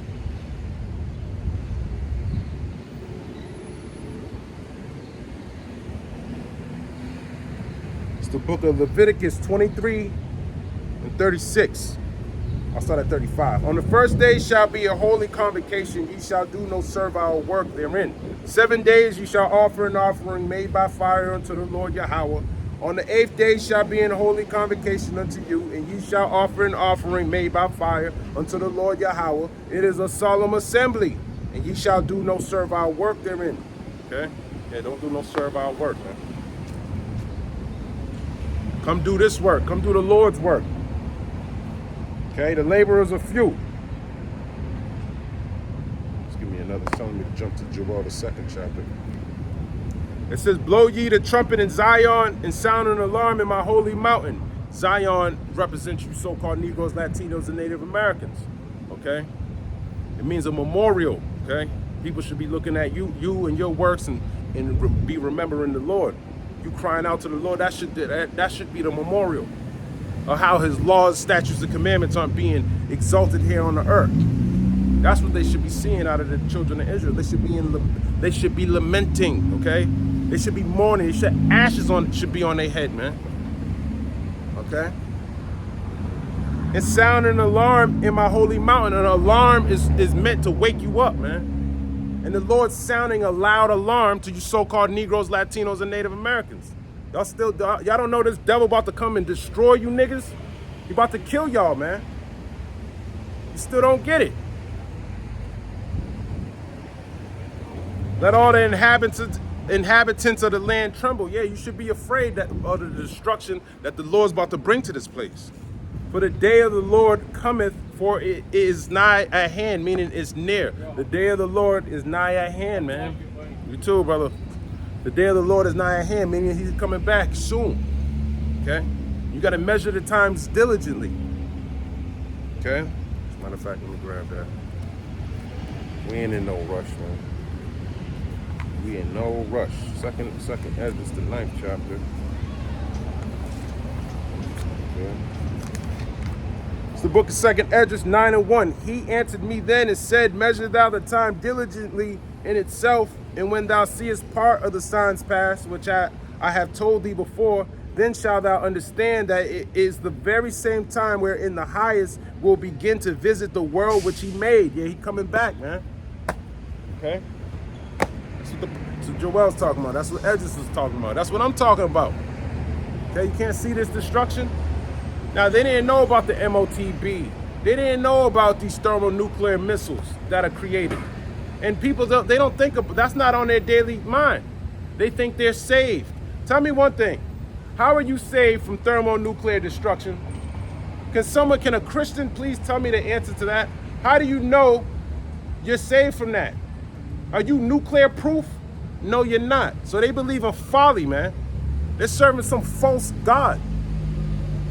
It's the book of Leviticus 23 and 36. I'll start at 35. On the first day shall be a holy convocation. Ye shall do no servile work therein. 7 days ye shall offer an offering made by fire unto the Lord Yahweh. On the 8th day shall be an holy convocation unto you, and ye shall offer an offering made by fire unto the Lord Yahweh. It is a solemn assembly, and ye shall do no servile work therein. Okay? Yeah, don't do no servile work, man. Come do this work. Come do the Lord's work. Okay? The laborers are few. Let's give me another. It's telling me to jump to Joel, the 2nd chapter. It says, blow ye the trumpet in Zion and sound an alarm in my holy mountain. Zion represents you so-called Negroes, Latinos, and Native Americans. Okay? It means a memorial. Okay? People should be looking at you and your works and be remembering the Lord. You crying out to the Lord, that should be the memorial of how his laws, statutes, and commandments aren't being exalted here on the earth. That's what they should be seeing out of the children of Israel. They should be lamenting, okay? They should be mourning. Ashes should be on their head, man. Okay? And sound an alarm in my holy mountain. An alarm is meant to wake you up, man. And the Lord's sounding a loud alarm to you so-called Negroes, Latinos, and Native Americans. Y'all don't know this devil about to come and destroy you niggas? He about to kill y'all, man. You still don't get it. Let all the inhabitants of the land tremble. Yeah, you should be afraid of the destruction that the Lord's about to bring to this place. For the day of the Lord cometh, for it is nigh at hand, meaning it's near. The day of the Lord is nigh at hand, man. You too, brother. The day of the Lord is nigh at hand, meaning he's coming back soon. Okay? You got to measure the times diligently. Okay? As a matter of fact, let me grab that. We ain't in no rush, man. We in no rush. Second Ezra, the 9th chapter. Okay. It's the book of 2nd Ezra 9:1. He answered me then and said, measure thou the time diligently in itself, and when thou seest part of the signs pass, which I have told thee before, then shalt thou understand that it is the very same time wherein the highest will begin to visit the world which he made. Yeah, he coming back, man. Okay? That's what Joel's talking about. That's what Edges was talking about. That's what I'm talking about. Okay, you can't see this destruction? Now, they didn't know about the MOTB. They didn't know about these thermonuclear missiles that are created. And people, they don't think of, that's not on their daily mind. They think they're saved. Tell me one thing. How are you saved from thermonuclear destruction? Can a Christian please tell me the answer to that? How do you know you're saved from that? Are you nuclear proof? No, you're not. So they believe in folly, man. They're serving some false god.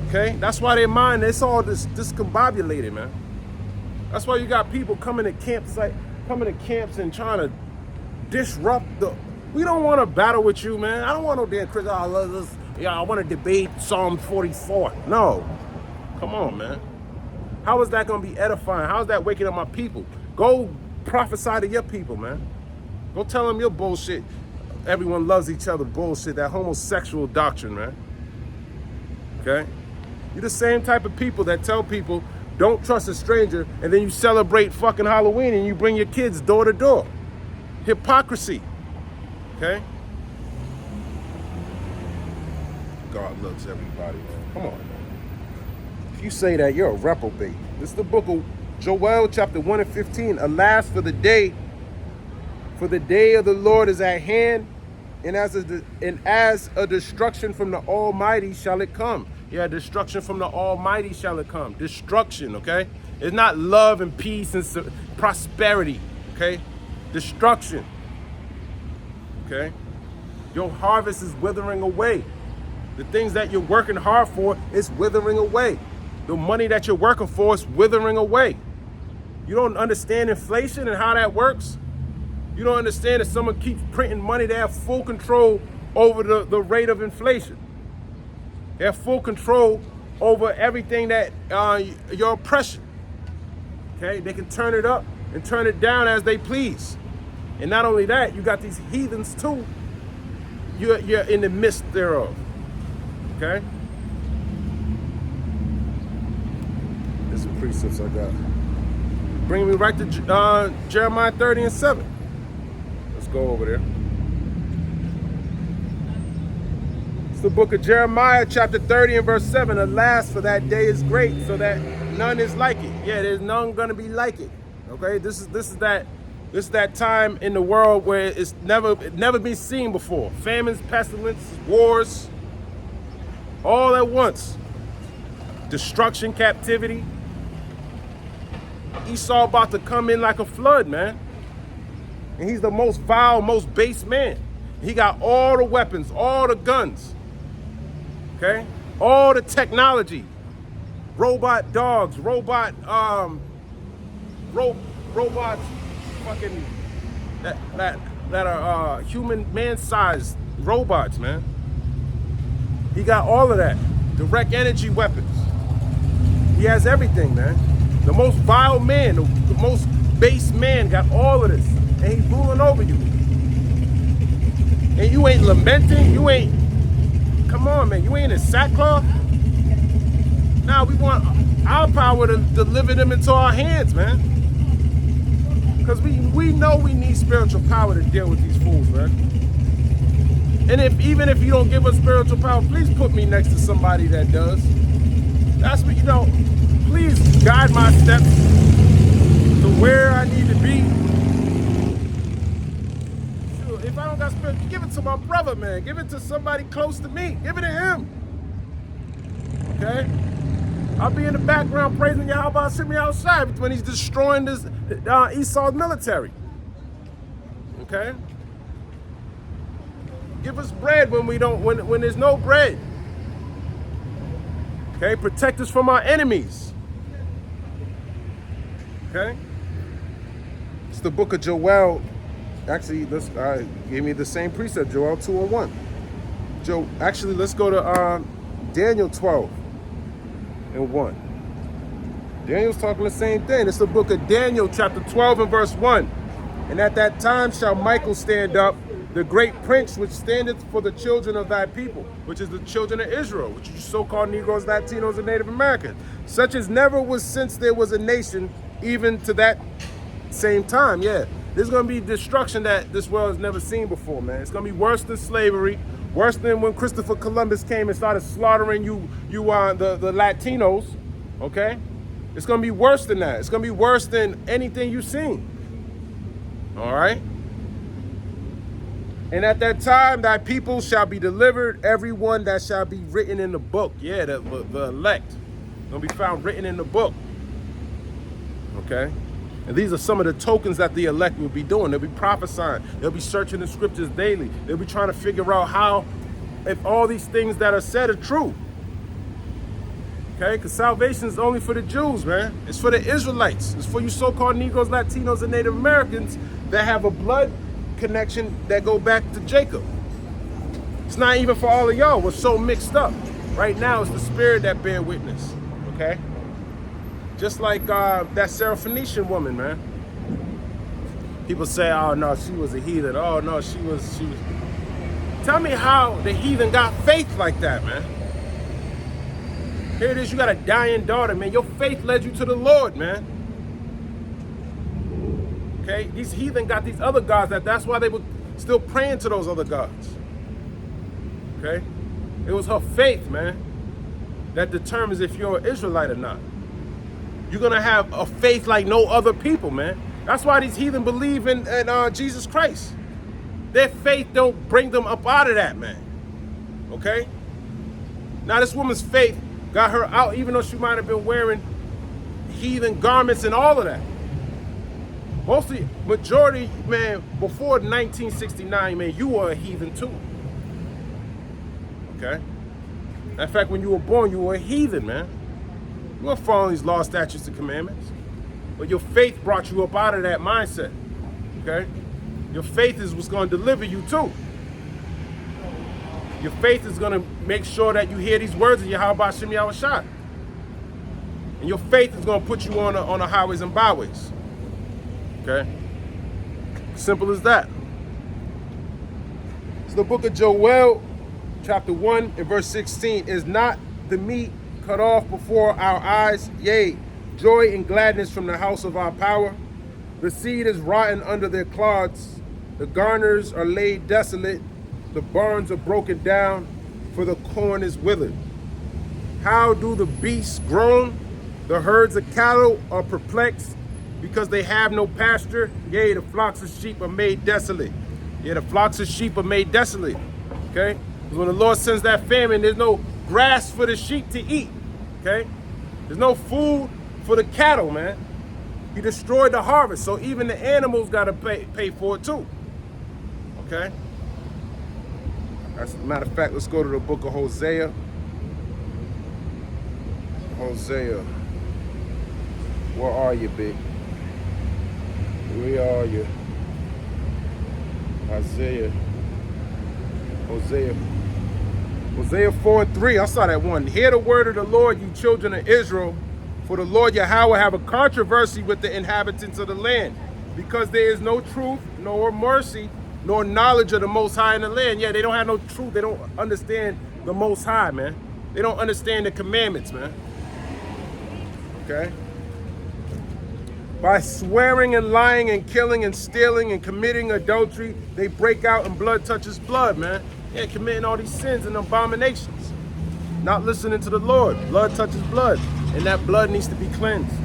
Okay? That's why their mind, it's all discombobulated, man. That's why you got people coming to camps and trying to disrupt we don't want to battle with you, man. I don't want no damn Christian. I want to debate Psalm 44. No. Come on, man. How is that going to be edifying? How is that waking up my people? Go prophesy to your people, man. Go tell them your bullshit. Everyone loves each other bullshit. That homosexual doctrine, man. Okay? You're the same type of people that tell people, don't trust a stranger, and then you celebrate fucking Halloween and you bring your kids door to door. Hypocrisy. Okay? God loves everybody, man. Come on, man. If you say that, you're a reprobate. This is the book of Joel, chapter 1 and 15. Alas, for the day of the Lord is at hand, and as a destruction from the Almighty shall it come. Yeah, destruction from the Almighty shall it come. Destruction, okay? It's not love and peace and prosperity, okay? Destruction, okay? Your harvest is withering away. The things that you're working hard for is withering away. The money that you're working for is withering away. You don't understand inflation and how that works? You don't understand that someone keeps printing money, they have full control over the rate of inflation. They have full control over everything that your oppression. Okay, they can turn it up and turn it down as they please. And not only that, you got these heathens too. You're in the midst thereof. Okay? There's some precepts I got. Bring me right to Jeremiah 30 and 7. Let's go over there. It's the book of Jeremiah, chapter 30 and verse 7. Alas, for that day is great, so that none is like it. Yeah, there's none gonna be like it. Okay, this is that time in the world where it's never been seen before. Famines, pestilence, wars, all at once. Destruction, captivity. Esau about to come in like a flood, man. And he's the most vile, most base man. He got all the weapons, all the guns. Okay? All the technology. Robot dogs, robots fucking that are human man-sized robots, man. He got all of that. Direct energy weapons. He has everything, man. The most vile man, the most base man got all of this. And he's ruling over you. And you ain't lamenting, you ain't, come on, man, you ain't in sackcloth. Now we want our power to deliver them into our hands, man. Because we know we need spiritual power to deal with these fools, man. And even if you don't give us spiritual power, please put me next to somebody that does. That's what, please guide my steps to where I need to be. Sure, if I don't got spirit, give it to my brother, man. Give it to somebody close to me. Give it to him. Okay? I'll be in the background praising Yahweh Shimmy outside when he's destroying this Esau's military. Okay? Give us bread when there's no bread. Okay? Protect us from our enemies. Okay? It's the book of Joel. Actually, gave me the same precept, Joel 2:1. Actually, let's go to Daniel 12:1. Daniel's talking the same thing. It's the book of Daniel, chapter 12 and verse 1. And at that time shall Michael stand up, the great prince which standeth for the children of thy people, which is the children of Israel, which is so-called Negroes, Latinos, and Native Americans, such as never was since there was a nation, even to that same time. Yeah, there's going to be destruction that this world has never seen before, man. It's going to be worse than slavery, worse than when Christopher Columbus came and started slaughtering the Latinos, okay? It's going to be worse than that. It's going to be worse than anything you've seen, all right? And at that time, thy people shall be delivered, everyone that shall be written in the book. Yeah, the elect. Going to be found written in the book. Okay? And these are some of the tokens that the elect will be doing. They'll be prophesying. They'll be searching the scriptures daily. They'll be trying to figure out if all these things that are said are true. Okay? Because salvation is only for the Jews, man. It's for the Israelites. It's for you so-called Negroes, Latinos, and Native Americans that have a blood connection that go back to Jacob. It's not even for all of y'all. We're so mixed up. Right now, it's the spirit that bear witness. Okay? Just like that Syrophoenician woman, man. People say, oh no, she was a heathen. Oh no, she was. Tell me how the heathen got faith like that, man. Here it is, you got a dying daughter, man. Your faith led you to the Lord, man. Okay, these heathen got these other gods that's why they were still praying to those other gods. Okay, it was her faith, man, that determines if you're an Israelite or not. You're gonna have a faith like no other people, man. That's why these heathen believe in Jesus Christ. Their faith don't bring them up out of that, man. Okay. Now this woman's faith got her out, even though she might have been wearing heathen garments and all of that. Majority, man, before 1969, man, you were a heathen too. Okay? In fact, when you were born, you were a heathen, man. You weren't following these laws, statutes, and commandments. But your faith brought you up out of that mindset. Okay? Your faith is what's going to deliver you too. Your faith is going to make sure that you hear these words of Yahweh Shem Yahushua. And your faith is going to put you on the highways and byways. Okay? Simple as that. It's the book of Joel, chapter 1 and verse 16. Is not the meat cut off before our eyes? Yea, joy and gladness from the house of our power. The seed is rotten under their clods. The garners are laid desolate. The barns are broken down. for the corn is withered. How do the beasts groan? The herds of cattle are perplexed, because they have no pasture. Yea, the flocks of sheep are made desolate. Yeah, the flocks of sheep are made desolate. Okay? Because when the Lord sends that famine, there's no grass for the sheep to eat. Okay? There's no food for the cattle, man. He destroyed the harvest, so even the animals got to pay for it too. Okay? As a matter of fact, let's go to the book of Hosea. Hosea. Where are you, big? Where are you? Hosea 4:3. I saw that one. Hear the word of the Lord, you children of Israel. For the Lord Yahweh have a controversy with the inhabitants of the land, because there is no truth, nor mercy, nor knowledge of the Most High in the land. Yeah, they don't have no truth. They don't understand the Most High, man. They don't understand the commandments, man. Okay? By swearing and lying and killing and stealing and committing adultery, they break out and blood touches blood, man. Yeah, committing all these sins and abominations. Not listening to the Lord. Blood touches blood, and that blood needs to be cleansed.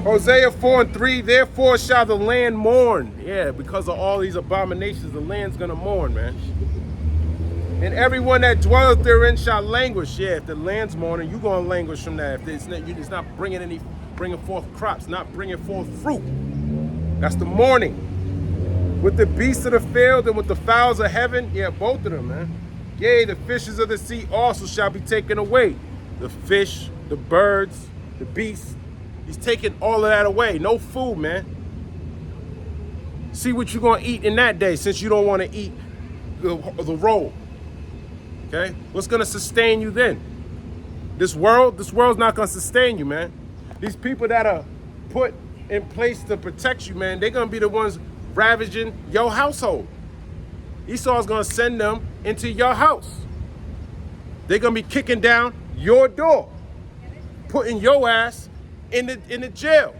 Hosea 4:3, therefore shall the land mourn. Yeah, because of all these abominations, the land's gonna mourn, man. And everyone that dwelleth therein shall languish. Yeah, if the land's mourning, you're gonna languish from that. If it's not bringing forth crops, not bringing forth fruit. That's the mourning. With the beasts of the field and with the fowls of heaven, yeah, both of them, man. Yea, the fishes of the sea also shall be taken away. The fish, the birds, the beasts. He's taking all of that away. No food, man. See what you're gonna eat in that day, since you don't want to eat the roll. Okay? What's gonna sustain you then? This world's not gonna sustain you, man. These people that are put in place to protect you, man, they're gonna be the ones ravaging your household. Esau's gonna send them into your house. They're gonna be kicking down your door, putting your ass in the jail.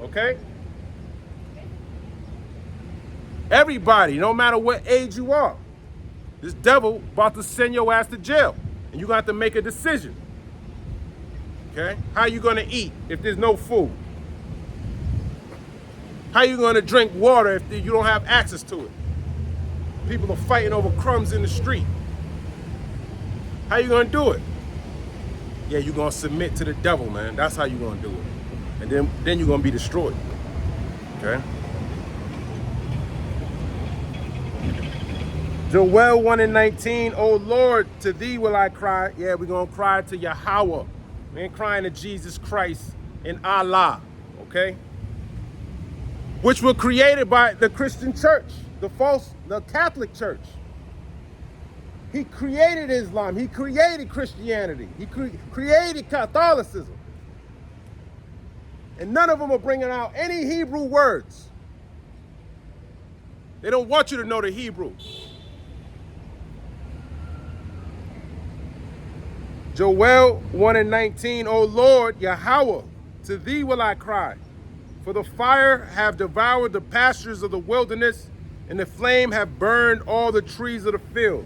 Okay? Everybody, no matter what age you are, this devil about to send your ass to jail, and you're gonna have to make a decision. Okay? How you gonna eat if there's no food? How you gonna drink water if you don't have access to it? People are fighting over crumbs in the street. How you gonna do it? Yeah, you're gonna submit to the devil, man. That's how you're gonna do it. And then you're gonna be destroyed. Okay? Joel 1:19, O Lord, to thee will I cry. Yeah, we're gonna cry to Yahweh. We ain't crying to Jesus Christ and Allah. Okay? Which were created by the Christian church, the Catholic church. He created Islam. He created Christianity. He created Catholicism. And none of them are bringing out any Hebrew words. They don't want you to know the Hebrew. Joel 1:19, O Lord, Yahweh, to thee will I cry. For the fire have devoured the pastures of the wilderness, and the flame have burned all the trees of the field.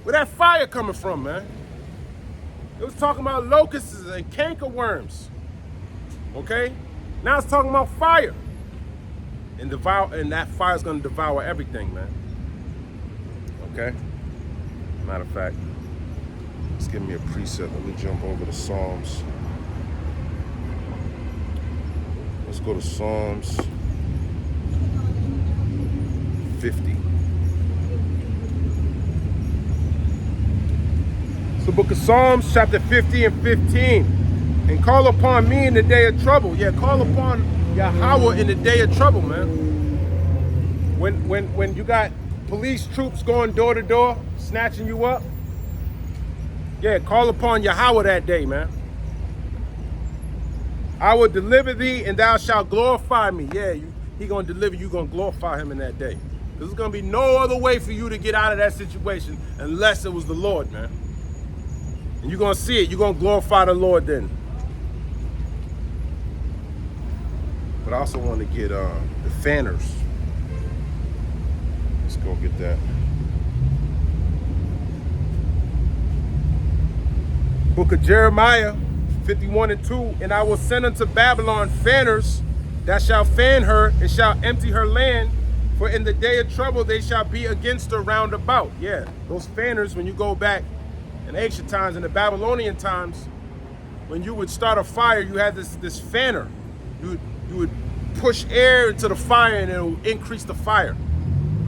Where that fire coming from, man? It was talking about locusts and cankerworms. Okay? Now it's talking about fire. And that fire's gonna devour everything, man. Okay? Matter of fact, let's give me a preset. Let me jump over to Psalms. Let's go to Psalms 50. It's the book of Psalms, chapter 50 and 15. And call upon me in the day of trouble. Yeah, call upon Yahweh in the day of trouble, man. When you got police troops going door to door, snatching you up. Yeah, call upon Yahweh that day, man. I will deliver thee and thou shalt glorify me. Yeah, he gonna deliver you, gonna glorify him in that day. There's gonna be no other way for you to get out of that situation unless it was the Lord, man. And you're gonna see it, you're gonna glorify the Lord then. But I also want to get the fanners. Let's go get that. Book of Jeremiah 51:2, and I will send unto Babylon fanners that shall fan her and shall empty her land, for in the day of trouble they shall be against her round about. Yeah, those fanners, when you go back in ancient times, in the Babylonian times, when you would start a fire, you had this fanner. You would push air into the fire and it will increase the fire.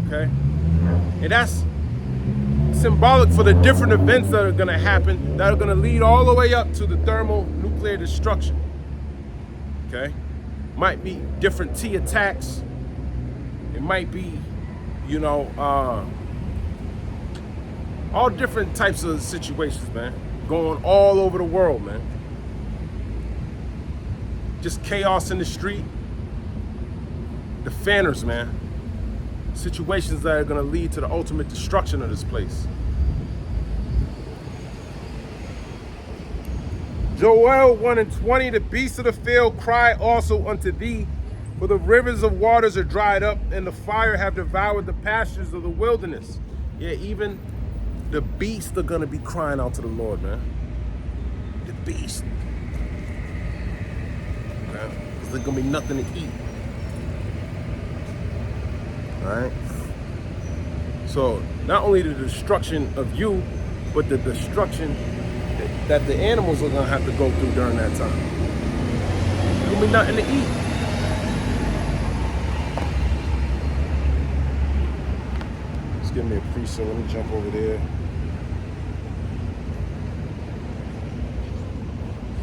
Okay? And that's symbolic for the different events that are going to happen, that are going to lead all the way up to the thermonuclear destruction. Okay? Might be different T attacks. It might be, you know, all different types of situations, man, going all over the world, man. Just chaos in the street. The fanners, man. Situations that are going to lead to the ultimate destruction of this place. Joel 1:20, the beasts of the field cry also unto thee, for the rivers of waters are dried up, and the fire have devoured the pastures of the wilderness. Yeah, even the beasts are going to be crying out to the Lord, man. The beasts. Okay? Because there's going to be nothing to eat. Right? So not only the destruction of you, but the destruction that the animals are gonna have to go through during that time. There's gonna be nothing to eat. Just give me a preset. Let me jump over there.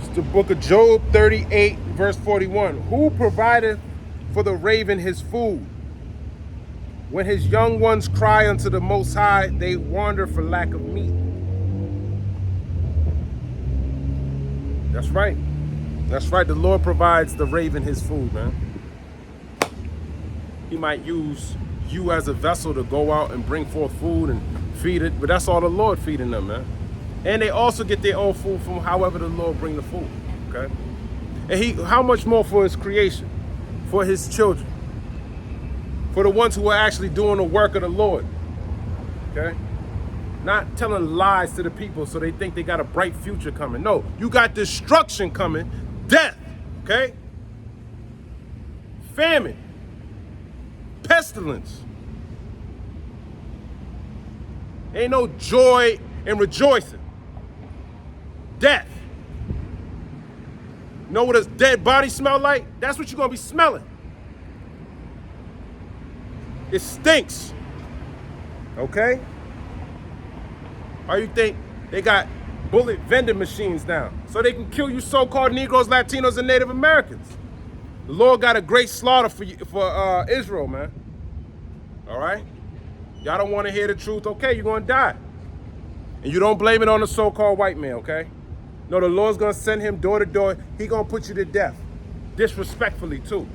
It's the book of Job 38, verse 41. Who provideth for the raven his food? When his young ones cry unto the Most High, they wander for lack of meat. That's right. That's right. The Lord provides the raven his food, man. He might use you as a vessel to go out and bring forth food and feed it, but that's all the Lord feeding them, man. And they also get their own food from however the Lord bring the food, okay? And how much more for his creation, for his children, for the ones who are actually doing the work of the Lord, okay? Not telling lies to the people so they think they got a bright future coming. No, you got destruction coming, death, okay? Famine, pestilence. Ain't no joy and rejoicing. Death. You know what a dead body smell like? That's what you're gonna be smelling. It stinks, okay? Or you think they got bullet vending machines now so they can kill you so-called Negroes, Latinos, and Native Americans. The Lord got a great slaughter for Israel, man. All right? Y'all don't want to hear the truth, okay, you're going to die. And you don't blame it on the so-called white man, okay? No, the Lord's going to send him door to door. He going to put you to death, disrespectfully, too.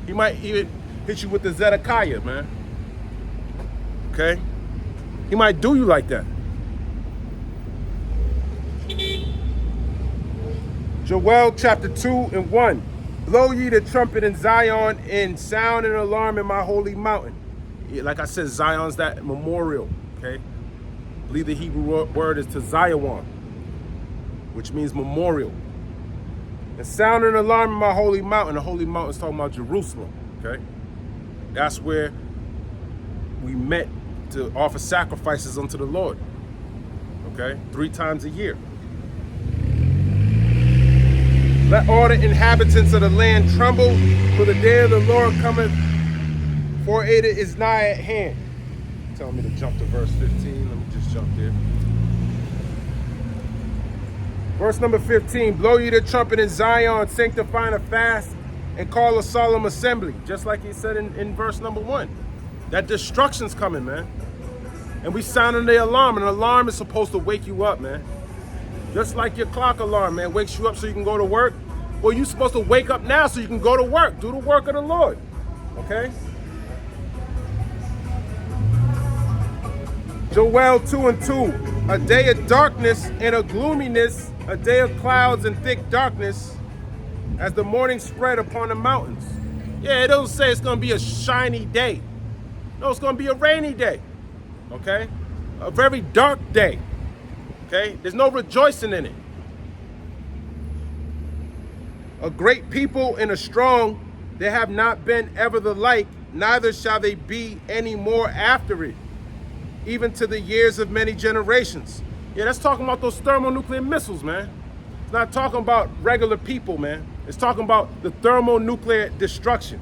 He might even hit you with the Zedekiah, man. Okay? He might do you like that. Joel chapter 2:1. Blow ye the trumpet in Zion and sound an alarm in my holy mountain. Yeah, like I said, Zion's that memorial, okay? I believe the Hebrew word is to Zion, which means memorial. And sound an alarm in my holy mountain. The holy mountain is talking about Jerusalem, okay? That's where we met to offer sacrifices unto the Lord, okay? 3 times a year. Let all the inhabitants of the land tremble, for the day of the Lord cometh, for it is nigh at hand. Telling me to jump to verse 15. Let me just jump there. Verse number 15. Blow ye the trumpet in Zion, sanctifying a fast, and call a solemn assembly. Just like he said in verse number 1. That destruction's coming, man. And we sounding the alarm. And an alarm is supposed to wake you up, man. Just like your clock alarm, man, wakes you up so you can go to work. Well, you're supposed to wake up now so you can go to work. Do the work of the Lord, okay? Joel 2:2. A day of darkness and of gloominess, a day of clouds and thick darkness, as the morning spread upon the mountains. Yeah, it doesn't say it's going to be a shiny day. No, it's going to be a rainy day, okay? A very dark day, Okay? There's no rejoicing in it. A great people and a strong, they have not been ever the like, neither shall they be any more after it, even to the years of many generations. Yeah, that's talking about those thermonuclear missiles, man. It's not talking about regular people, man. It's talking about the thermonuclear destruction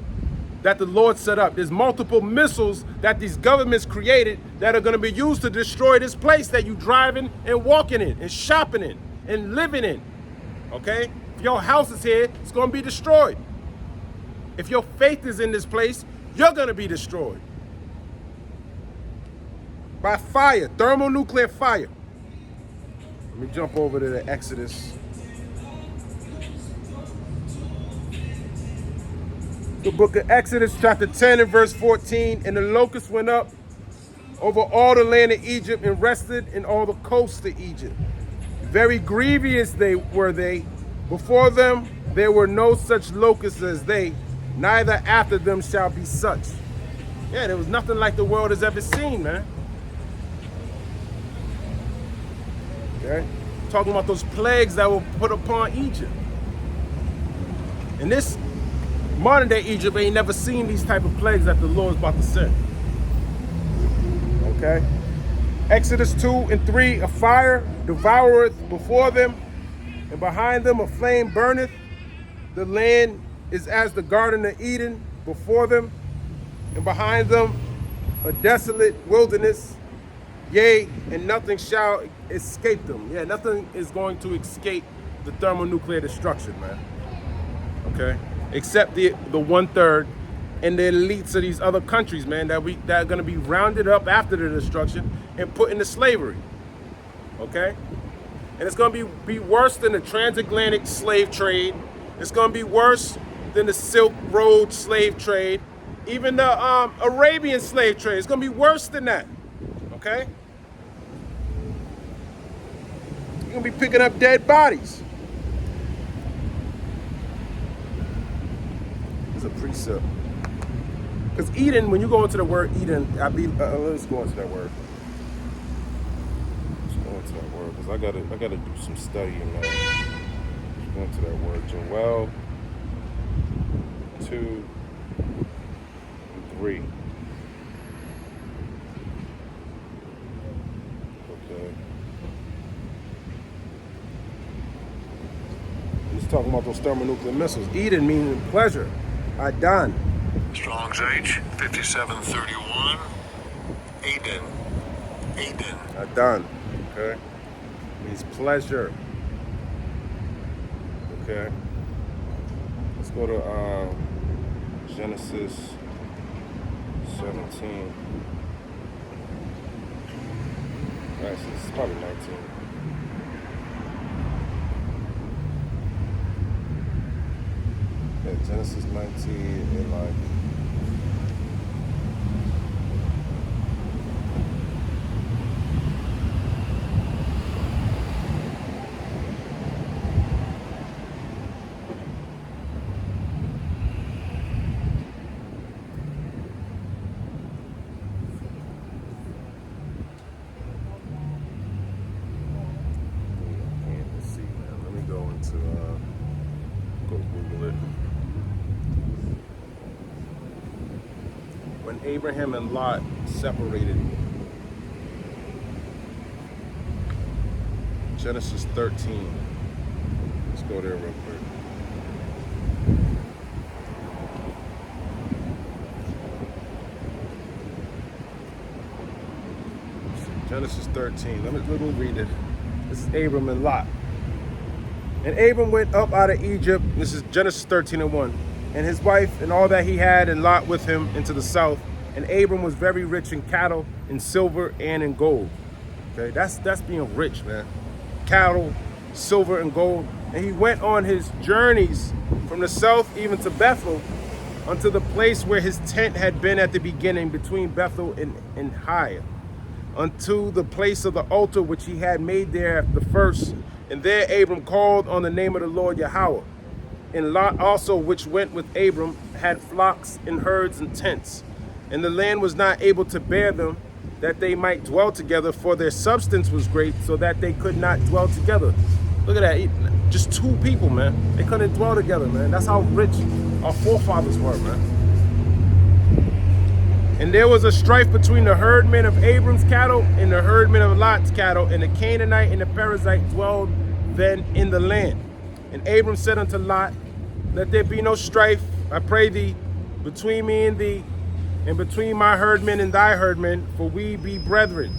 that the Lord set up. There's multiple missiles that these governments created that are going to be used to destroy this place that you driving and walking in and shopping in and living in. Okay? If your house is here, it's going to be destroyed. If your faith is in this place, you're going to be destroyed. By fire, thermonuclear fire. Let me jump over to the Exodus. The book of Exodus, chapter 10 and verse 14. And the locust went up over all the land of Egypt and rested in all the coasts of Egypt. Very grievous were they. Before them there were no such locusts as they, neither after them shall be such. Yeah, there was nothing like the world has ever seen, man. Okay? Talking about those plagues that were put upon Egypt. And this modern day Egypt ain't never seen these type of plagues that the Lord is about to send. Okay? Exodus 2 and 3, a fire devoureth before them, and behind them a flame burneth. The land is as the Garden of Eden before them, and behind them a desolate wilderness. Yea, and nothing shall escape them. Yeah, nothing is going to escape the thermonuclear destruction, man. Okay? Except the 1/3 and the elites of these other countries, man, that are going to be rounded up after the destruction and put into slavery. Okay? And it's going to be worse than the transatlantic slave trade. It's going to be worse than the Silk Road slave trade. Even the Arabian slave trade. It's going to be worse than that. Okay? You're going to be picking up dead bodies. It's a precept. Because Eden, when you go into the word Eden, let's go into that word. Let's go into that word, because I gotta do some studying, man. Let's go into that word. Joel 2 and 3. Okay. He's talking about those thermonuclear missiles. Eden meaning pleasure. Adan. Strong's H, 5731. Aden. Adan. Okay. Means pleasure. Okay. Let's go to Genesis 17. Actually, it's probably 19. Yeah, Genesis 19 and like when Abraham and Lot separated. Genesis 13. Let's go there real quick. Genesis 13. Let me read it. This is Abram and Lot. And Abram went up out of Egypt. This is Genesis 13 and 1. And his wife and all that he had, and Lot with him into the south. And Abram was very rich in cattle, in silver, and in gold. Okay, that's being rich, man. Cattle, silver, and gold. And he went on his journeys from the south even to Bethel, unto the place where his tent had been at the beginning, between Bethel and Hai, unto the place of the altar which he had made there at the first. And there Abram called on the name of the Lord Yahweh. And Lot also, which went with Abram, had flocks and herds and tents. And the land was not able to bear them, that they might dwell together, for their substance was great, so that they could not dwell together. Look at that, just two people, man. They couldn't dwell together, man. That's how rich our forefathers were, man. And there was a strife between the herdmen of Abram's cattle and the herdmen of Lot's cattle, and the Canaanite and the Perizzite dwelled then in the land. And Abram said unto Lot, let there be no strife, I pray thee, between me and thee, and between my herdmen and thy herdmen, for we be brethren.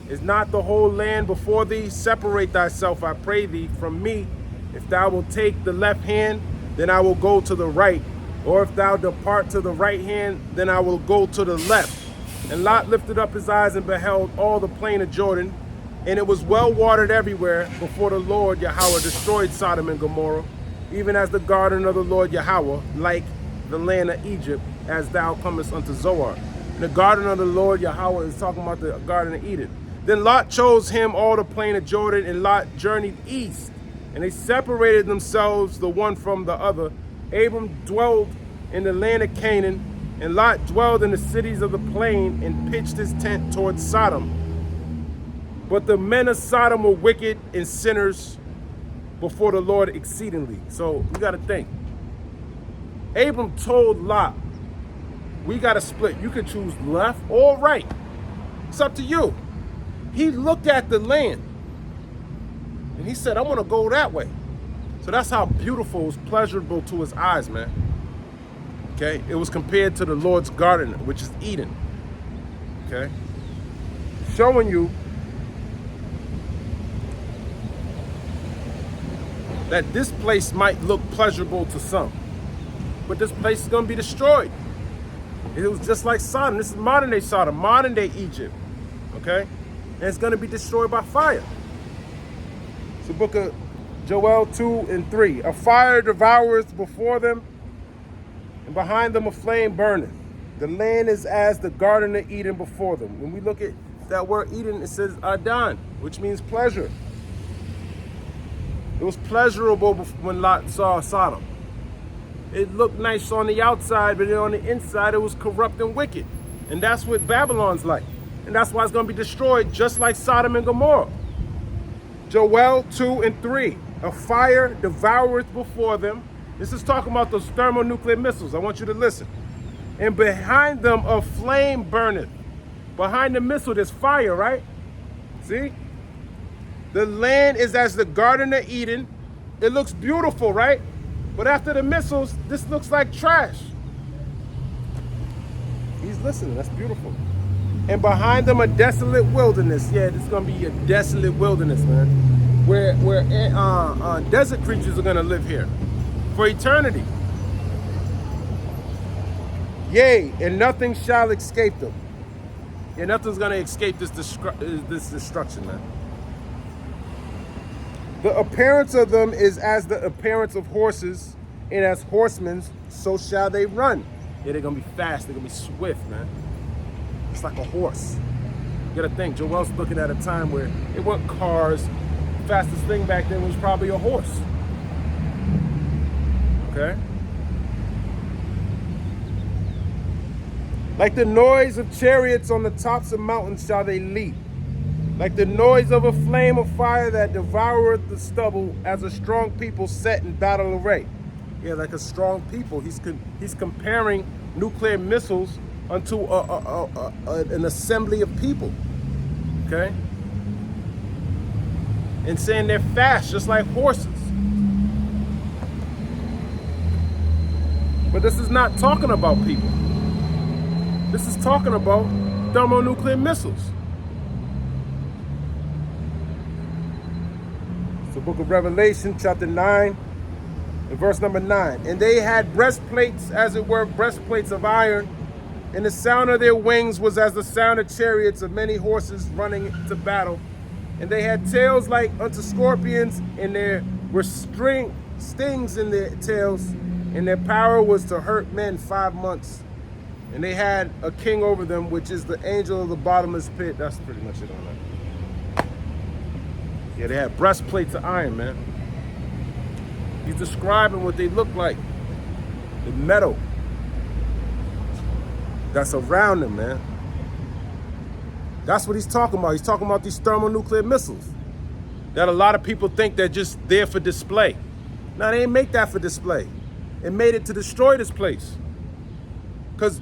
Is not the whole land before thee? Separate thyself, I pray thee, from me. If thou wilt take the left hand, then I will go to the right. Or if thou depart to the right hand, then I will go to the left. And Lot lifted up his eyes and beheld all the plain of Jordan, and it was well watered everywhere before the Lord Yahweh destroyed Sodom and Gomorrah, even as the garden of the Lord Yahweh, like the land of Egypt, as thou comest unto Zoar. And the garden of the Lord Yahweh is talking about the garden of Eden. Then Lot chose him all the plain of Jordan, and Lot journeyed east, and they separated themselves the one from the other. Abram dwelled in the land of Canaan, and Lot dwelled in the cities of the plain and pitched his tent towards Sodom. But the men of Sodom were wicked and sinners before the Lord exceedingly. So we got to think. Abram told Lot, we got to split. You can choose left or right. It's up to you. He looked at the land and he said, I want to go that way. So that's how beautiful, it was pleasurable to his eyes, man. Okay, it was compared to the Lord's garden, which is Eden. Okay, showing you that this place might look pleasurable to some, but this place is going to be destroyed. It was just like Sodom. This is modern day Sodom, modern day Egypt. Okay, and it's going to be destroyed by fire. It's the book of Joel 2:3. A fire devoureth before them, and behind them a flame burneth. The land is as the garden of Eden before them. When we look at that word Eden, it says Adan, which means pleasure. It was pleasurable when Lot saw Sodom. It looked nice on the outside, but on the inside it was corrupt and wicked. And that's what Babylon's like. And that's why it's going to be destroyed, just like Sodom and Gomorrah. Joel 2:3. A fire devoureth before them. This is talking about those thermonuclear missiles. I want you to listen. And behind them a flame burneth. Behind the missile there's fire, right? See? The land is as the garden of Eden. It looks beautiful, right? But after the missiles, this looks like trash. He's listening. That's beautiful. And behind them a desolate wilderness. Yeah, this is going to be a desolate wilderness, man. Where desert creatures are going to live here for eternity. Yea, and nothing shall escape them. Yeah, nothing's going to escape this destruction, man. The appearance of them is as the appearance of horses, and as horsemen, so shall they run. Yeah, they're going to be fast. They're going to be swift, man. It's like a horse. You got to think, Joel's looking at a time where it weren't cars. The fastest thing back then was probably a horse. Okay? Like the noise of chariots on the tops of mountains shall they leap. Like the noise of a flame of fire that devoureth the stubble, as a strong people set in battle array. Yeah, like a strong people. He's comparing nuclear missiles unto an assembly of people. Okay? And saying they're fast, just like horses. But this is not talking about people. This is talking about thermonuclear missiles. It's the book of Revelation, chapter 9, and verse number 9. And they had breastplates, as it were, breastplates of iron, and the sound of their wings was as the sound of chariots of many horses running to battle. And they had tails like unto scorpions, and there were stings in their tails, and their power was to hurt men 5 months. And they had a king over them, which is the angel of the bottomless pit. That's pretty much it on that. Yeah, they had breastplates of iron, man. He's describing what they look like. The metal that's around them, man. That's what he's talking about. He's talking about these thermonuclear missiles that a lot of people think they're just there for display. Now, they ain't make that for display. It made it to destroy this place. Because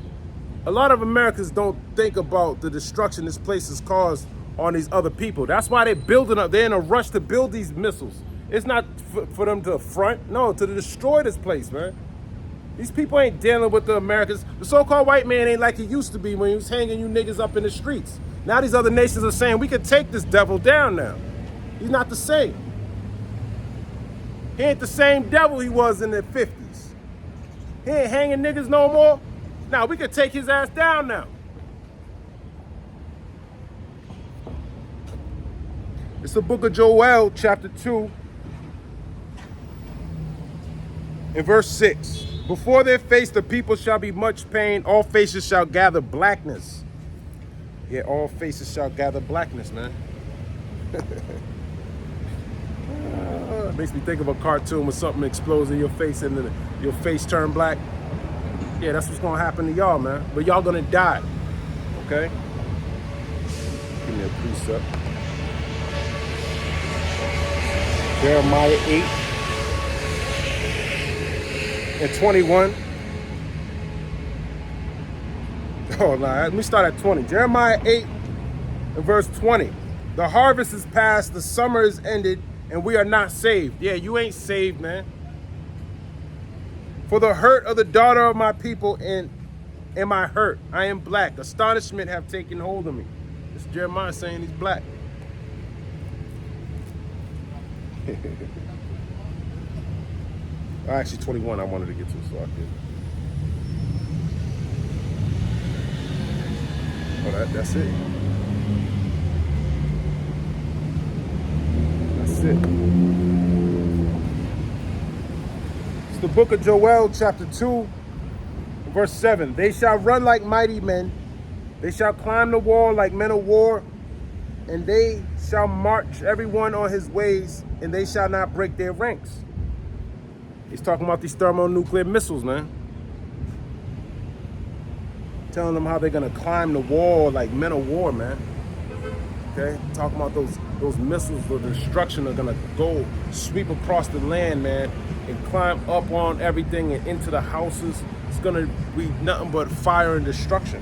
a lot of Americans don't think about the destruction this place has caused on these other people. That's why they're building up. They're in a rush to build these missiles. It's not for them to front. No, to destroy this place, man. These people ain't dealing with the Americans. The so-called white man ain't like he used to be when he was hanging you niggas up in the streets. Now these other nations are saying we can take this devil down now. He's not the same. He ain't the same devil he was in the 50s. He ain't hanging niggas no more. Now we can take his ass down now. It's the book of Joel, chapter 2, and verse 6. Before their face the people shall be much pain, all faces shall gather blackness. Yeah, all faces shall gather blackness, man. It makes me think of a cartoon where something explodes in your face and then your face turn black. Yeah, that's what's gonna happen to y'all, man. But y'all gonna die, okay? Give me a precept. Jeremiah 8 and 21. Oh, no, let me start at 20. Jeremiah 8 and verse 20. The harvest is past, the summer is ended, and we are not saved. Yeah, you ain't saved, man. For the hurt of the daughter of my people and my hurt, I am black. Astonishment have taken hold of me. This is Jeremiah saying he's black. Actually, 21 I wanted to get to, so I did. Oh, that's it. That's it. It's the book of Joel, chapter 2, verse 7. They shall run like mighty men. They shall climb the wall like men of war. And they shall march everyone on his ways, and they shall not break their ranks. He's talking about these thermonuclear missiles, man. Telling them how they're gonna climb the wall like men of war, man. Okay? Talking about those missiles of destruction are gonna go sweep across the land, man, and climb up on everything and into the houses. It's gonna be nothing but fire and destruction.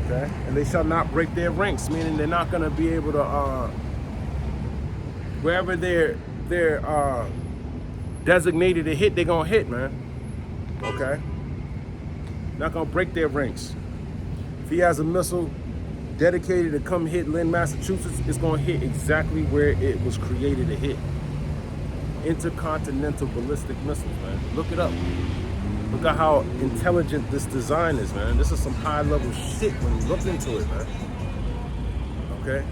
Okay? And they shall not break their ranks, meaning they're not gonna be able to wherever they're designated to hit, they're gonna hit, man. Okay? Not gonna break their ranks. If he has a missile dedicated to come hit Lynn, Massachusetts, it's gonna hit exactly where it was created to hit. Intercontinental ballistic missiles, man. Look it up. Look at how intelligent this design is, man. This is some high level shit when you look into it, man. Okay?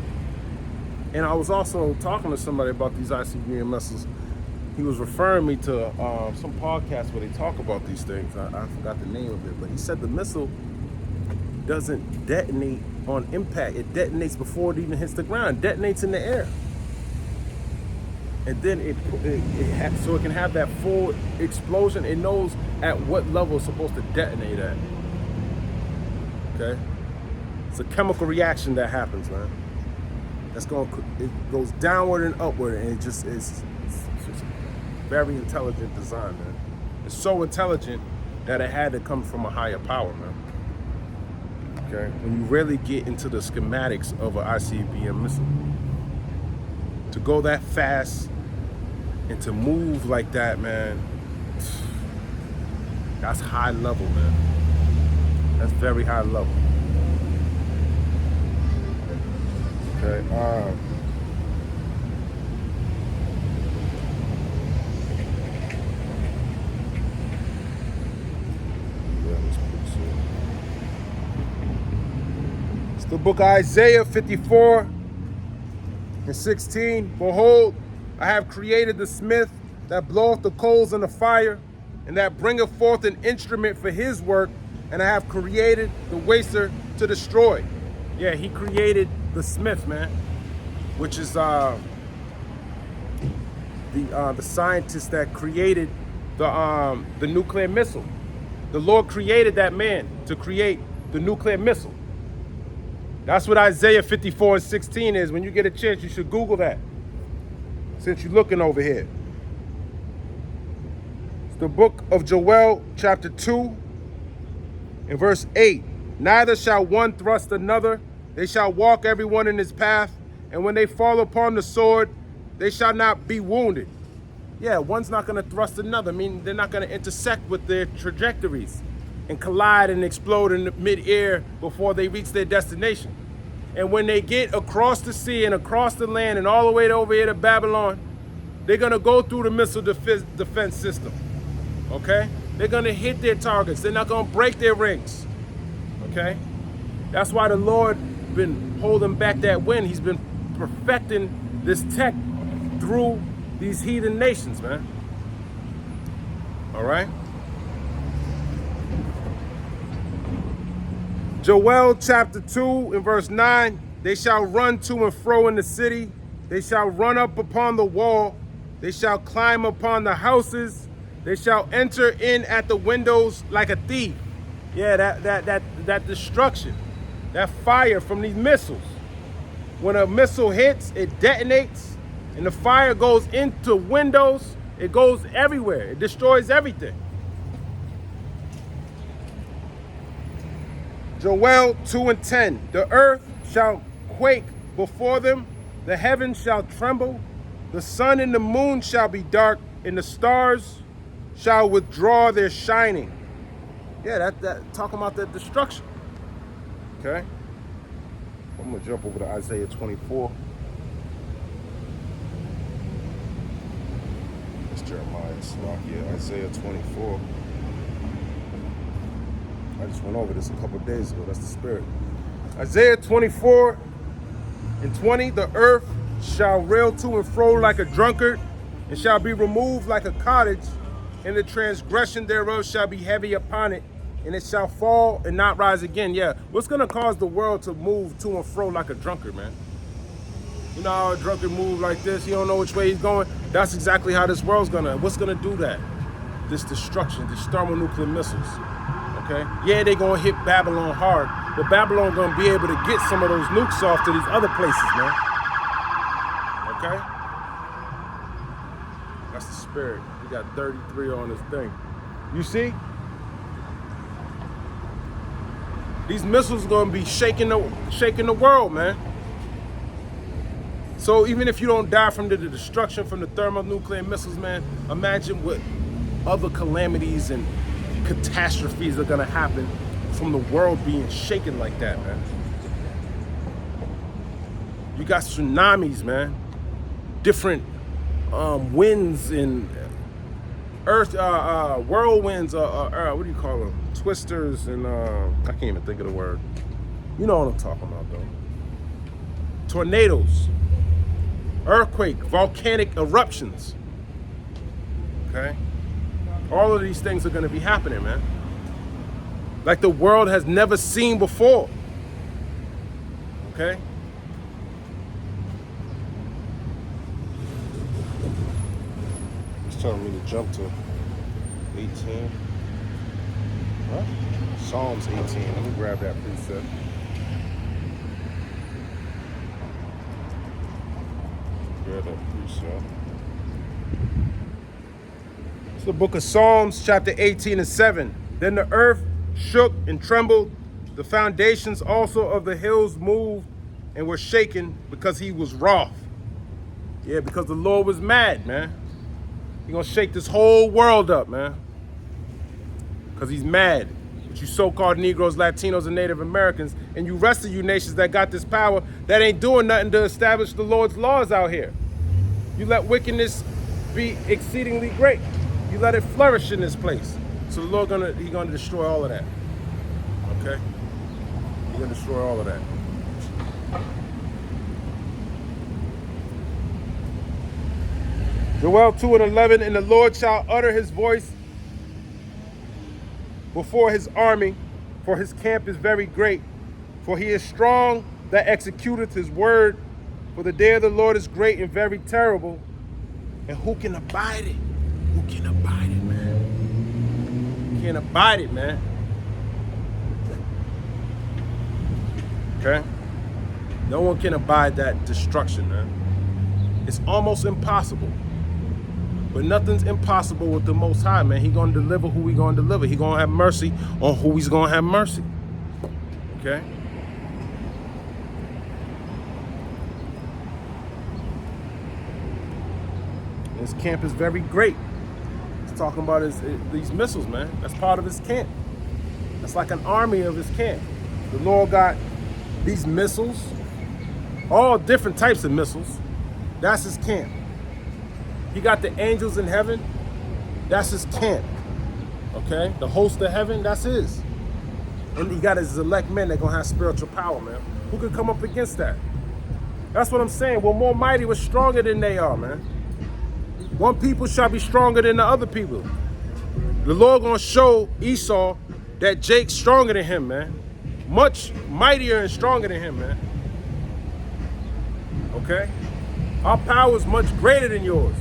And I was also talking to somebody about these ICBM missiles. He was referring me to some podcast where they talk about these things. I forgot the name of it, but he said the missile doesn't detonate on impact. It detonates before it even hits the ground. It detonates in the air. And then so it can have that full explosion. It knows at what level it's supposed to detonate at. Okay? It's a chemical reaction that happens, man. It goes downward and upward, and it just is. It's very intelligent design, man. It's so intelligent that it had to come from a higher power, man. Okay? When you really get into the schematics of an ICBM missile, to go that fast and to move like that, man, that's high level, man. That's very high level. Okay. It's the book of Isaiah 54 and 16. Behold, I have created the smith that bloweth the coals in the fire, and that bringeth forth an instrument for his work, and I have created the waster to destroy. Yeah, he created the smith, man, which is the scientist that created the nuclear missile. The Lord created that man to create the nuclear missile. That's what Isaiah 54:16 is. When you get a chance, you should Google that, since you're looking over here. It's the book of Joel, chapter 2, and verse 8. Neither shall one thrust another. They shall walk everyone in his path. And when they fall upon the sword, they shall not be wounded. Yeah, one's not going to thrust another. I mean, they're not going to intersect with their trajectories and collide and explode in mid-air before they reach their destination. And when they get across the sea and across the land and all the way over here to Babylon, they're going to go through the missile defense system, okay? They're going to hit their targets. They're not going to break their rings, okay? That's why the Lord been holding back that wind. He's been perfecting this tech through these heathen nations, man. All right? Joel chapter 2 and verse 9, they shall run to and fro in the city. They shall run up upon the wall. They shall climb upon the houses. They shall enter in at the windows like a thief. Yeah, that destruction, that fire from these missiles. When a missile hits, it detonates, and the fire goes into windows. It goes everywhere. It destroys everything. Joel 2 and 10. The earth shall quake before them. The heavens shall tremble. The sun and the moon shall be dark, and the stars shall withdraw their shining. Yeah, that talking about that destruction. Okay. I'm gonna jump over to Isaiah 24. It's Jeremiah. It's not here. Isaiah 24. I just went over this a couple days ago. That's the spirit. Isaiah 24 and 20. The earth shall rail to and fro like a drunkard, and shall be removed like a cottage, and the transgression thereof shall be heavy upon it, and it shall fall and not rise again. Yeah, what's gonna cause the world to move to and fro like a drunkard, man? You know how a drunkard move like this? He don't know which way he's going. That's exactly how this world's what's gonna do that? This destruction, these thermonuclear missiles. Okay? Yeah, they gonna hit Babylon hard, but Babylon gonna be able to get some of those nukes off to these other places, man. Okay? That's the spirit. We got 33 on this thing. You see? These missiles are gonna be shaking the world, man. So even if you don't die from the destruction from the thermonuclear missiles, man, imagine what other calamities and catastrophes are gonna happen from the world being shaken like that, man. You got tsunamis, man. Different winds and earth, whirlwinds, what do you call them? Twisters and I can't even think of the word. You know what I'm talking about, though. Tornadoes, earthquake, volcanic eruptions. Okay? All of these things are going to be happening, man. Like the world has never seen before. Okay? It's telling me to jump to 18. What? Psalms 18. Let me grab that preset. Grab that preset. It's the book of Psalms, chapter 18 and 7. Then the earth shook and trembled. The foundations also of the hills moved and were shaken because he was wroth. Yeah, because the Lord was mad, man. He's gonna shake this whole world up, man. Because he's mad. But you so-called Negroes, Latinos, and Native Americans, and you rest of you nations that got this power, that ain't doing nothing to establish the Lord's laws out here. You let wickedness be exceedingly great. You let it flourish in this place. So the Lord he's gonna destroy all of that. Okay? He's gonna destroy all of that. Joel 2 and 11, and the Lord shall utter his voice before his army, for his camp is very great. For he is strong that executeth his word. For the day of the Lord is great and very terrible. And who can abide it? Who can abide it, man? Who can abide it, man? Okay? No one can abide that destruction, man. It's almost impossible. But nothing's impossible with the Most High, man. He gonna deliver who he gonna deliver. He gonna have mercy on who he's gonna have mercy. Okay? His camp is very great. He's talking about these missiles, man. That's part of his camp. That's like an army of his camp. The Lord got these missiles, all different types of missiles. That's his camp. He got the angels in heaven. That's his camp. Okay? The host of heaven, that's his. And he got his elect men that gonna have spiritual power, man. Who could come up against that? That's what I'm saying. We're more mighty, we're stronger than they are, man. One people shall be stronger than the other people. The Lord gonna show Esau that Jake's stronger than him, man. Much mightier and stronger than him, man. Okay? Our power is much greater than yours.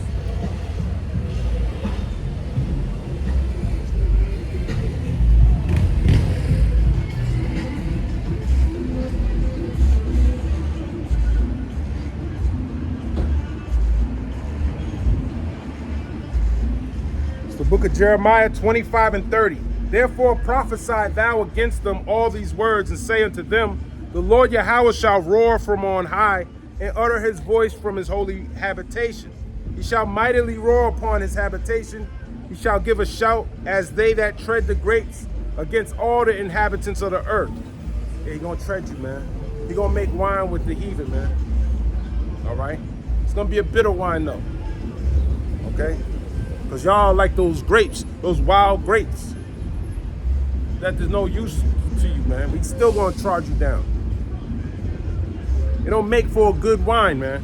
Book of Jeremiah 25 and 30. Therefore prophesy thou against them all these words, and say unto them, the Lord Yahweh shall roar from on high, and utter his voice from his holy habitation. He shall mightily roar upon his habitation. He shall give a shout as they that tread the grapes against all the inhabitants of the earth. Yeah, he gonna tread you, man. He gonna make wine with the heathen, man. All right? It's gonna be a bitter wine, though. Okay? Because y'all like those grapes, those wild grapes. That there's no use to you, man. We still gonna charge you down. It don't make for a good wine, man.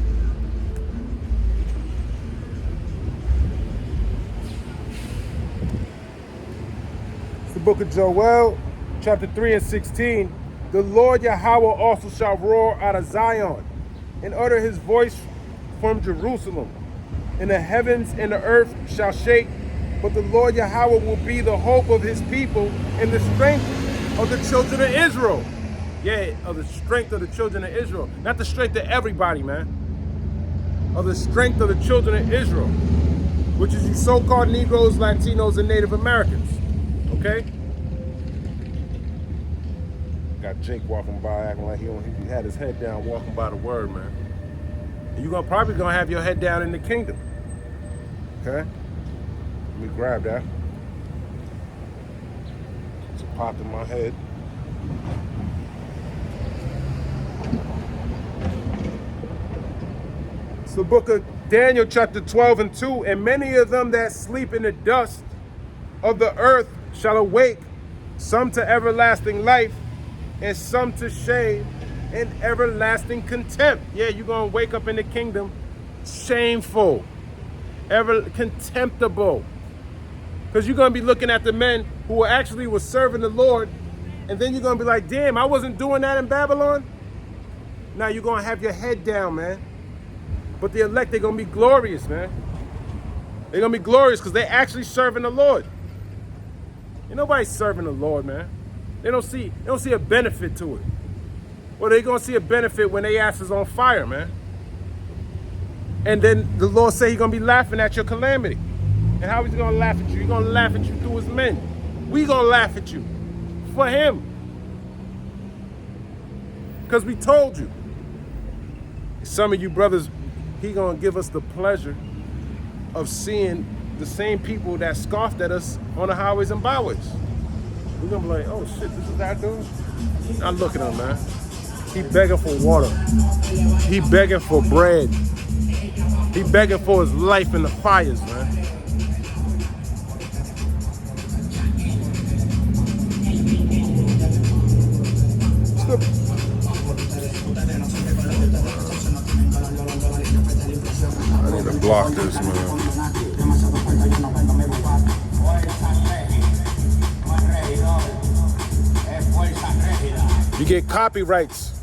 It's the book of Joel, chapter 3 and 16. The Lord Yahweh also shall roar out of Zion, and utter his voice from Jerusalem. And the heavens and the earth shall shake, but the Lord Yahweh will be the hope of his people and the strength of the children of Israel. Yeah, of the strength of the children of Israel. Not the strength of everybody, man. Of the strength of the children of Israel, which is you so-called Negroes, Latinos, and Native Americans. Okay? Got Jake walking by acting like he had his head down walking by the word, man. And you're probably gonna have your head down in the kingdom. Okay? Let me grab that. It's popped in my head. It's the book of Daniel, chapter 12 and 2. And many of them that sleep in the dust of the earth shall awake, some to everlasting life, and some to shame and everlasting contempt. Yeah, you're going to wake up in the kingdom shameful, ever contemptible. Because you're going to be looking at the men who actually were serving the Lord, and then you're going to be like, damn, I wasn't doing that in Babylon. Now you're going to have your head down, man. But the elect, they're going to be glorious, man. They're going to be glorious because they're actually serving the Lord. Ain't nobody serving the Lord, man. They don't see a benefit to it. Well, they're going to see a benefit when they ass is on fire, man. And then the Lord say he's going to be laughing at your calamity. And how is he going to laugh at you? He's going to laugh at you through his men. We going to laugh at you for him. Because we told you. Some of you brothers, he going to give us the pleasure of seeing the same people that scoffed at us on the highways and byways. We're going to be like, oh shit, this is that dude? Now look at him, man. He begging for water. He begging for bread. He begging for his life in the fires, man. I need to block this, man. You get copyrights.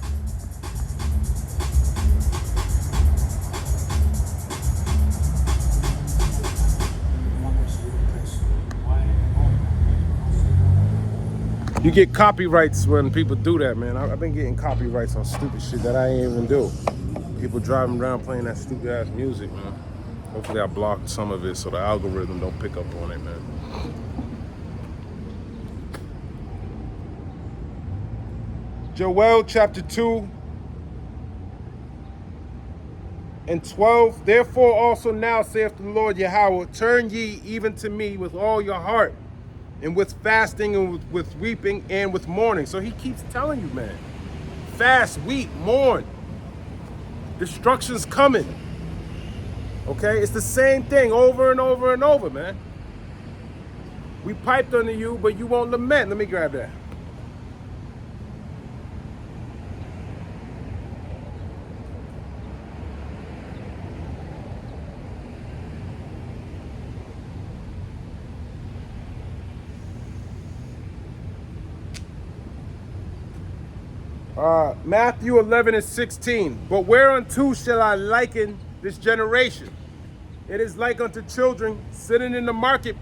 You get copyrights when people do that, man. I've been getting copyrights on stupid shit that I ain't even do. People driving around playing that stupid ass music, man. Hopefully I blocked some of it so the algorithm don't pick up on it, man. Joel chapter 2 and 12. Therefore also now saith the Lord Yahweh, turn ye even to me with all your heart, and with fasting and with weeping and with mourning. So he keeps telling you, man, fast, weep, mourn. Destruction's coming. Okay, it's the same thing over and over and over, man. We piped unto you, but you won't lament. Let me grab that. Matthew 11 and 16. But whereunto shall I liken this generation? It is like unto children sitting in the market,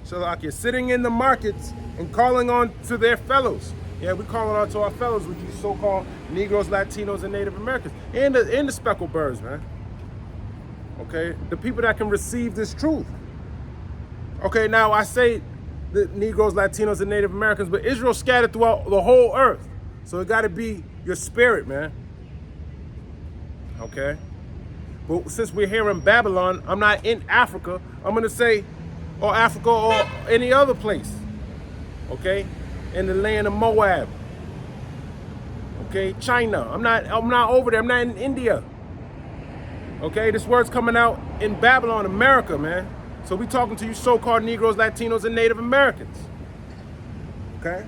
sitting in the markets and calling on to their fellows. Yeah, we calling on to our fellows, which is so-called Negroes, Latinos, and Native Americans, and the speckled birds, man. Okay, the people that can receive this truth. Okay, now I say the Negroes, Latinos, and Native Americans, but Israel scattered throughout the whole earth. So it got to be your spirit, man. Okay? But since we're here in Babylon, I'm not in Africa. I'm going to say, or Africa or any other place. Okay? In the land of Moab. Okay? China. I'm not over there. I'm not in India. Okay? This word's coming out in Babylon, America, man. So we talking to you so-called Negroes, Latinos, and Native Americans. Okay?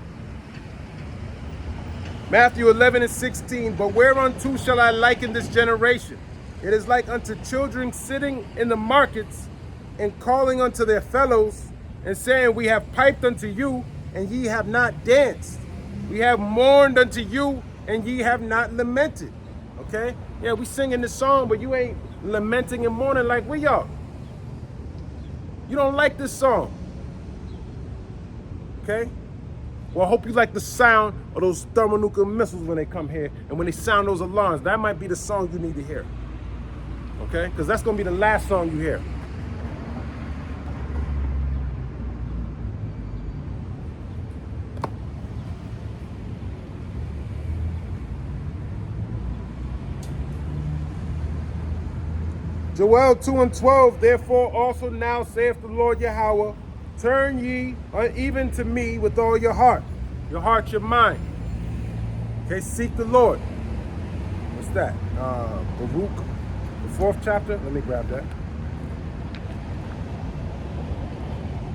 Matthew 11 and 16, but whereunto shall I liken this generation? It is like unto children sitting in the markets and calling unto their fellows and saying, we have piped unto you, and ye have not danced. We have mourned unto you, and ye have not lamented. Okay? Yeah, we singing this song, but you ain't lamenting and mourning like we are. You don't like this song. Okay? Well, I hope you like the sound of those thermonuclear missiles when they come here and when they sound those alarms. That might be the song you need to hear. Okay? Because that's going to be the last song you hear. Joel 2 and 12, therefore also now saith the Lord Yahweh, turn ye even to me with all your heart, your mind. Okay, seek the Lord. What's that? Baruch, the 4th chapter. Let me grab that.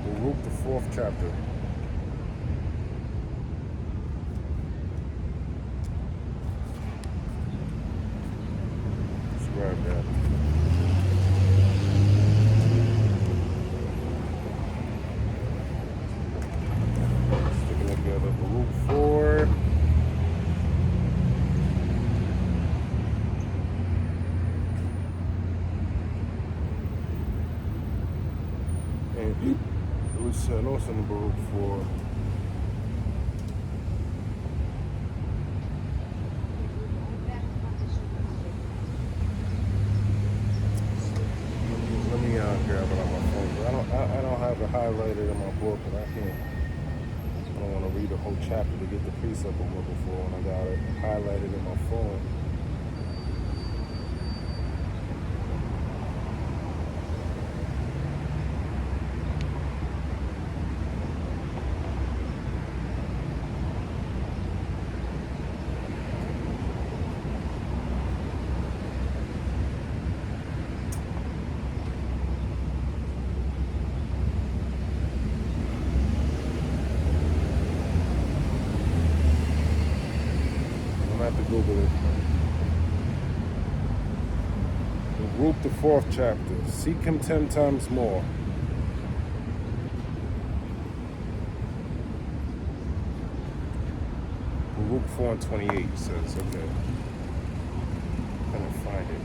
Baruch, the 4th chapter. Let's grab that. Baruch 4. And it was also in Baruch 4. Let me grab it on my phone. I don't have it highlighted in my book, but I don't want to read the whole chapter to get the precept I'm looking for when I got it highlighted in my phone. I have to Google it. Baruch the 4th chapter. Seek him 10 times more. Baruch 4 and 28 says, okay. I'm gonna find it.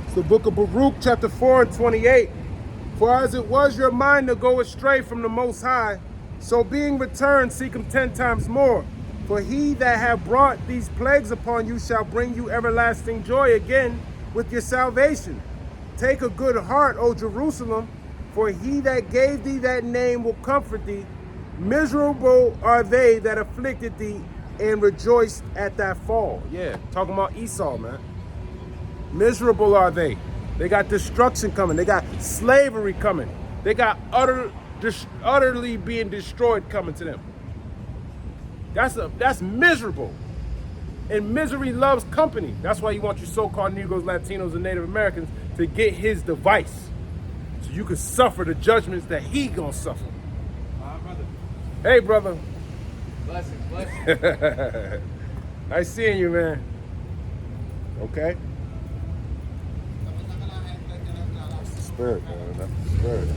It's the book of Baruch, chapter 4 and 28. For as it was your mind to go astray from the Most High, So being returned, seek him 10 times more. For he that hath brought these plagues upon you shall bring you everlasting joy again with your salvation. Take a good heart, O Jerusalem, for he that gave thee that name will comfort thee. Miserable are they that afflicted thee and rejoiced at that fall. Yeah, talking about Esau, man. Miserable are they. They got destruction coming. They got slavery coming. They got utterly being destroyed coming to them. That's miserable. And misery loves company. That's why you want your so-called Negroes, Latinos, and Native Americans to get his device. So you can suffer the judgments that he gonna suffer. Brother. Hey, brother. Blessings, blessings. Nice seeing you, man. Okay. That's the spirit, man. That's the spirit.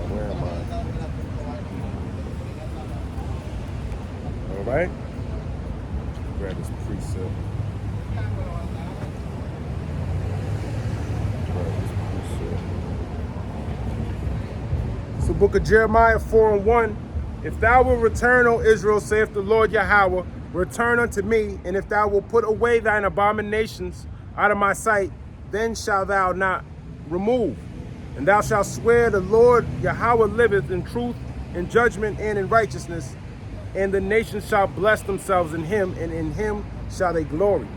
Where am I? All right. Grab this precept. It's the book of Jeremiah 4:1. If thou wilt return, O Israel, saith the Lord Yahweh, return unto me, and if thou wilt put away thine abominations out of my sight, then shalt thou not remove. And thou shalt swear the Lord Yahweh liveth in truth, in judgment, and in righteousness, and the nations shall bless themselves in him, and in him shall they glory.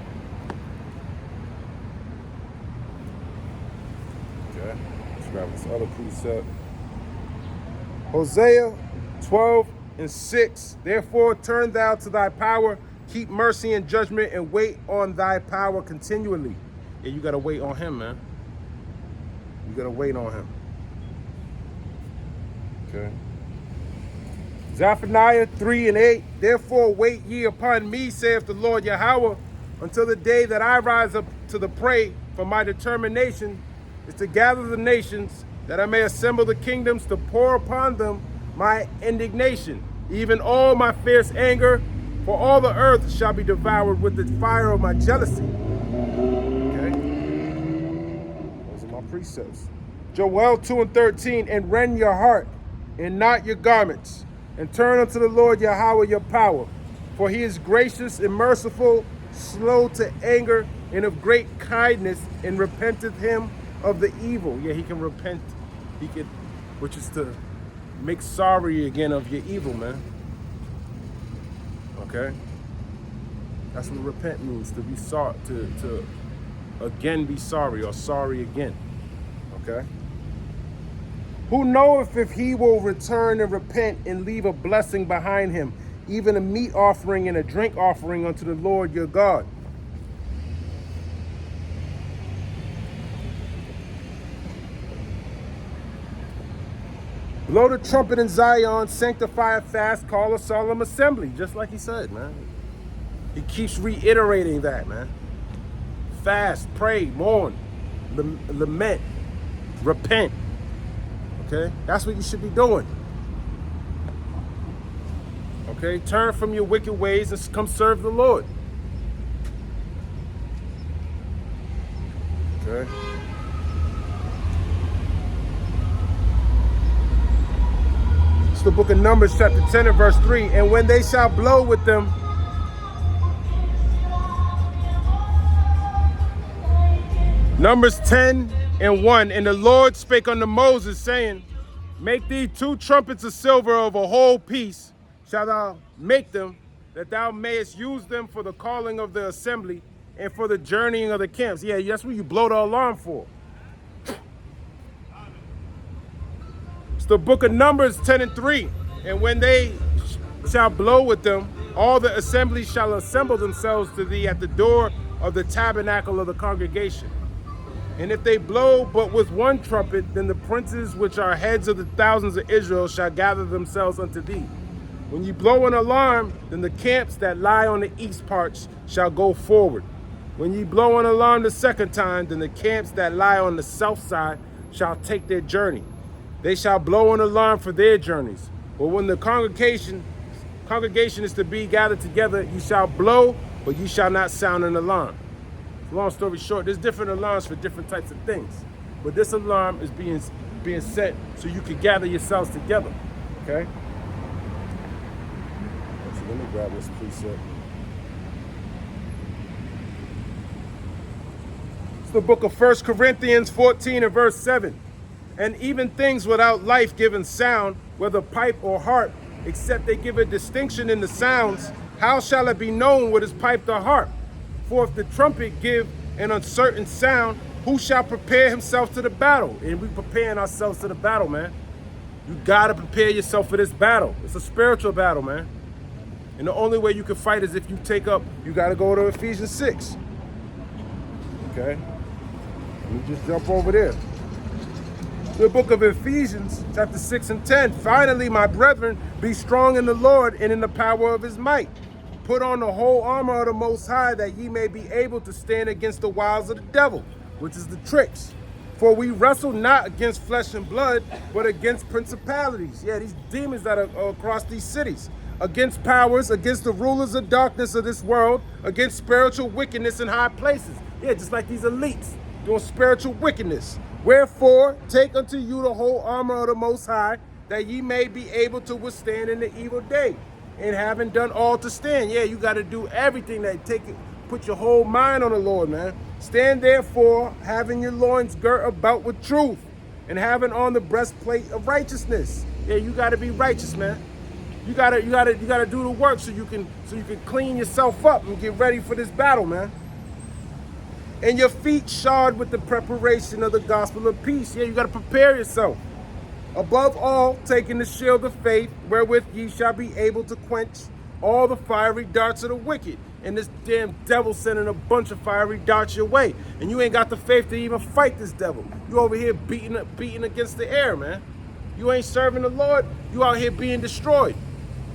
Okay, let's grab this other precept. Hosea 12:6. Therefore turn thou to thy power, keep mercy and judgment, and wait on thy power continually. Yeah, you gotta wait on him, man. You gotta wait on him. Okay. Zephaniah 3:8. Therefore wait ye upon me, saith the Lord Yahweh, until the day that I rise up to the prey, for my determination is to gather the nations, that I may assemble the kingdoms, to pour upon them my indignation, even all my fierce anger, for all the earth shall be devoured with the fire of my jealousy. Okay? Those are my precepts. Joel 2:13, and rend your heart and not your garments, and turn unto the Lord Yahweh your power, for he is gracious and merciful, slow to anger, and of great kindness, and repenteth him of the evil. Yeah, he can repent. He can, which is to make sorry again of your evil, man. Okay? That's what repent means, to be sorry, to again be sorry, or sorry again. Okay? Who knoweth if he will return and repent and leave a blessing behind him, even a meat offering and a drink offering unto the Lord your God? Blow the trumpet in Zion, sanctify a fast, call a solemn assembly, just like he said, man. He keeps reiterating that, man. Fast, pray, mourn, lament, repent. Okay? That's what you should be doing. Okay? Turn from your wicked ways and come serve the Lord. Okay? It's the book of Numbers, chapter 10 and verse 3. And when they shall blow with them, Numbers 10:1. And the Lord spake unto Moses, saying, make thee 2 trumpets of silver of a whole piece, shalt thou make them, that thou mayest use them for the calling of the assembly and for the journeying of the camps. Yeah, that's what you blow the alarm for. It's the book of Numbers 10:3. And when they shall blow with them, all the assembly shall assemble themselves to thee at the door of the tabernacle of the congregation. And if they blow but with one trumpet, then the princes which are heads of the thousands of Israel shall gather themselves unto thee. When you blow an alarm, then the camps that lie on the east parts shall go forward. When ye blow an alarm the second time, then the camps that lie on the south side shall take their journey. They shall blow an alarm for their journeys. But when the congregation is to be gathered together, you shall blow, but you shall not sound an alarm. Long story short, there's different alarms for different types of things. But this alarm is being set so you can gather yourselves together. Okay? So let me grab this precept. It's the book of 1 Corinthians 14 and verse 7. And even things without life-giving sound, whether pipe or harp, except they give a distinction in the sounds, how shall it be known what is piped or harp? For if the trumpet give an uncertain sound, who shall prepare himself to the battle? And we preparing ourselves to the battle, man. You gotta prepare yourself for this battle. It's a spiritual battle, man. And the only way you can fight is if you you gotta go to Ephesians 6. Okay? Let me just jump over there. The book of Ephesians, chapter 6 and 10. Finally, my brethren, be strong in the Lord and in the power of his might. Put on the whole armor of the Most High, that ye may be able to stand against the wiles of the devil, which is the tricks. For we wrestle not against flesh and blood, but against principalities. Yeah, these demons that are across these cities. Against powers, against the rulers of darkness of this world, against spiritual wickedness in high places. Yeah, just like these elites doing spiritual wickedness. Wherefore, take unto you the whole armor of the Most High, that ye may be able to withstand in the evil day. And having done all to stand. Yeah, you got to do everything put your whole mind on the Lord, man. Stand therefore, having your loins girt about with truth, and having on the breastplate of righteousness. Yeah, you got to be righteous, man. You gotta do the work so you can clean yourself up and get ready for this battle, man. And your feet shod with the preparation of the gospel of peace. Yeah, you got to prepare yourself. Above all, taking the shield of faith, wherewith ye shall be able to quench all the fiery darts of the wicked. And this damn devil sending a bunch of fiery darts your way. And you ain't got the faith to even fight this devil. You over here beating against the air, man. You ain't serving the Lord. You out here being destroyed.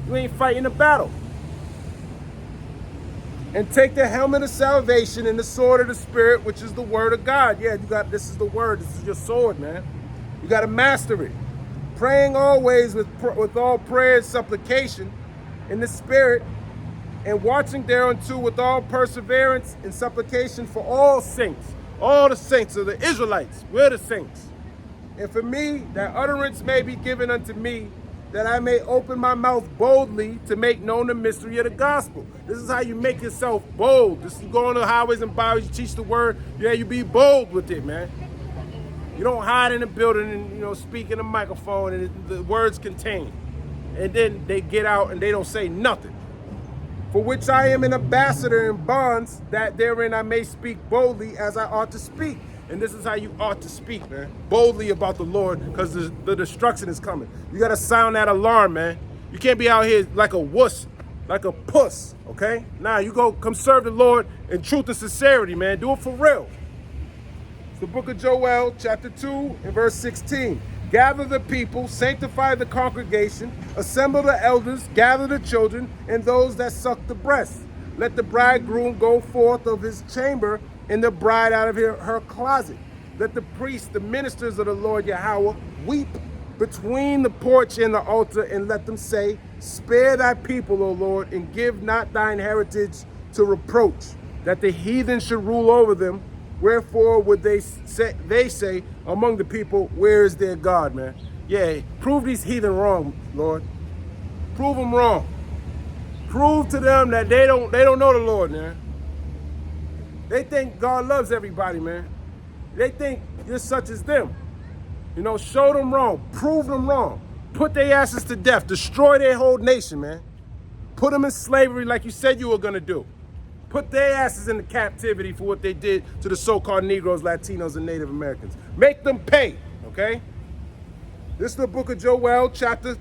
You ain't fighting the battle. And take the helmet of salvation and the sword of the Spirit, which is the word of God. Yeah, this is the word. This is your sword, man. You got to master it. Praying always with all prayer and supplication in the Spirit, and watching thereunto with all perseverance and supplication for all saints. All the saints of the Israelites. We're the saints. And for me, that utterance may be given unto me, that I may open my mouth boldly to make known the mystery of the gospel. This is how you make yourself bold. This is going to the highways and byways, you teach the word. Yeah, you be bold with it, man. You don't hide in the building and, speak in a microphone and the words contain. And then they get out and they don't say nothing. For which I am an ambassador in bonds, that therein I may speak boldly as I ought to speak. And this is how you ought to speak, man. Boldly about the Lord, because the destruction is coming. You got to sound that alarm, man. You can't be out here like a wuss, like a puss, okay? Nah, you come serve the Lord in truth and sincerity, man. Do it for real. It's the book of Joel, chapter 2, and verse 16. Gather the people, sanctify the congregation, assemble the elders, gather the children, and those that suck the breast. Let the bridegroom go forth of his chamber, and the bride out of her closet. Let the priests, the ministers of the Lord Yahweh, weep between the porch and the altar, and let them say, spare thy people, O Lord, and give not thine heritage to reproach, that the heathen should rule over them. Wherefore would they say among the people, where is their God, man? Yeah, prove these heathen wrong, Lord. Prove them wrong. Prove to them that they don't know the Lord, man. They think God loves everybody, man. They think you're such as them. Show them wrong. Prove them wrong. Put their asses to death. Destroy their whole nation, man. Put them in slavery like you said you were going to do. Put their asses into captivity for what they did to the so-called Negroes, Latinos, and Native Americans. Make them pay, okay? This is the book of Joel, chapter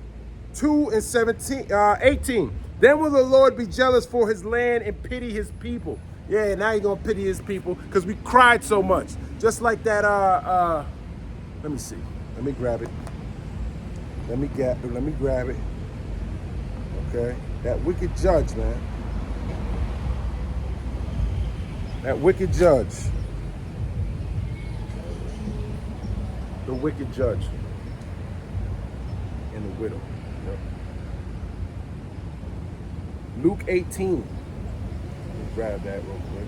2 and 18. Then will the Lord be jealous for his land and pity his people. Yeah, now he's gonna pity his people because we cried so much. Just like that, let me see. Let me grab it. Let me grab it. Okay. That wicked judge, man. That wicked judge. The wicked judge. And the widow. Yep. Luke 18. Grab that real quick.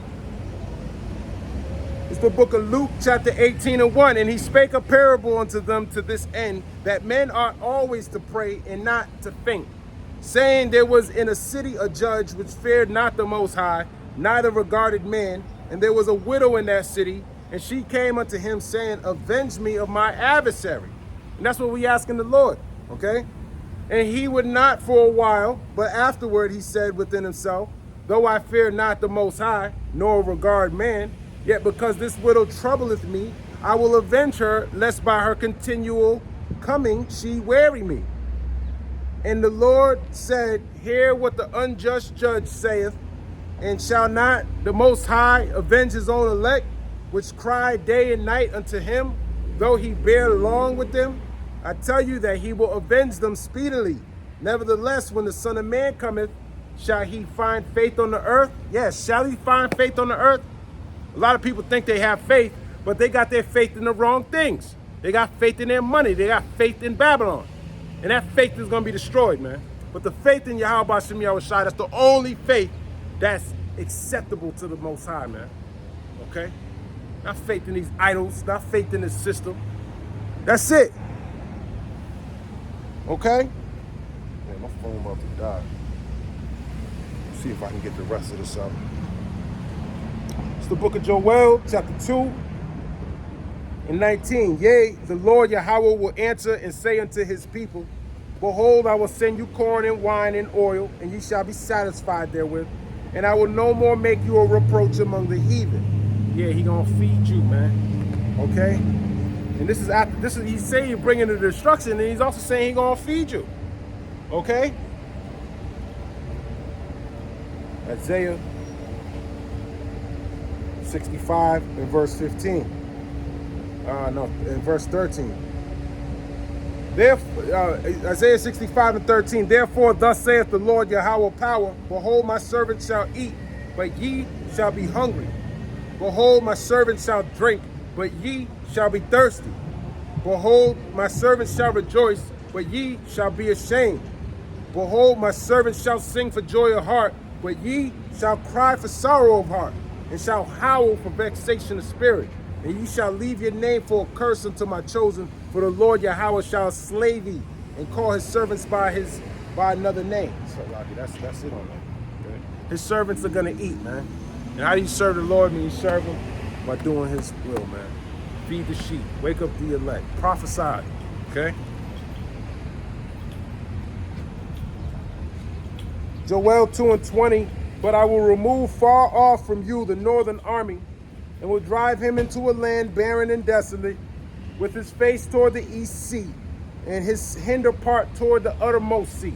It's the book of Luke, chapter 18 and 1. And he spake a parable unto them to this end, that men ought always to pray and not to faint, saying, there was in a city a judge which feared not the Most High, neither regarded man. And there was a widow in that city, and she came unto him, saying, avenge me of my adversary. And that's what we asking the Lord, okay? And he would not for a while, but afterward he said within himself, though I fear not the Most High, nor regard man, yet because this widow troubleth me, I will avenge her, lest by her continual coming she weary me. And the Lord said, hear what the unjust judge saith, and shall not the Most High avenge his own elect, which cry day and night unto him, though he bear long with them? I tell you that he will avenge them speedily. Nevertheless, when the Son of Man cometh, shall he find faith on the earth? Yes, shall he find faith on the earth? A lot of people think they have faith, but they got their faith in the wrong things. They got faith in their money. They got faith in Babylon. And that faith is going to be destroyed, man. But the faith in Yahweh B'Shem Yahushua, that's the only faith that's acceptable to the Most High, man. Okay? Not faith in these idols, not faith in this system. That's it. Okay? Man, my phone about to die. Let's see if I can get the rest of this out. It's the book of Joel, chapter 2 and 19. Yea, the Lord Yahweh will answer and say unto his people, behold, I will send you corn and wine and oil, and ye shall be satisfied therewith. And I will no more make you a reproach among the heathen. Yeah, he gonna feed you, man. Okay? And this is after he's saying you're bringing the destruction, and he's also saying he's gonna feed you. Okay? Isaiah 65 and verse 15. In verse 13. Therefore, Isaiah 65 and 13. Therefore, thus saith the Lord Yahweh power, behold, my servant shall eat, but ye shall be hungry. Behold, my servant shall drink, but ye shall be thirsty. Behold, my servant shall rejoice, but ye shall be ashamed. Behold, my servant shall sing for joy of heart, but ye shall cry for sorrow of heart, and shall howl for vexation of spirit. And ye shall leave your name for a curse unto my chosen, for the Lord Yahweh shall slay thee, and call his servants by another name. So, Rocky, that's it on that. Okay? His servants are gonna eat, man. And how do you serve the Lord? When you serve him by doing his will, man. Feed the sheep, wake up the elect, prophesy. Okay? Joel 2 and 20. But I will remove far off from you the northern army, and will drive him into a land barren and desolate, with his face toward the east sea, and his hinder part toward the uttermost sea,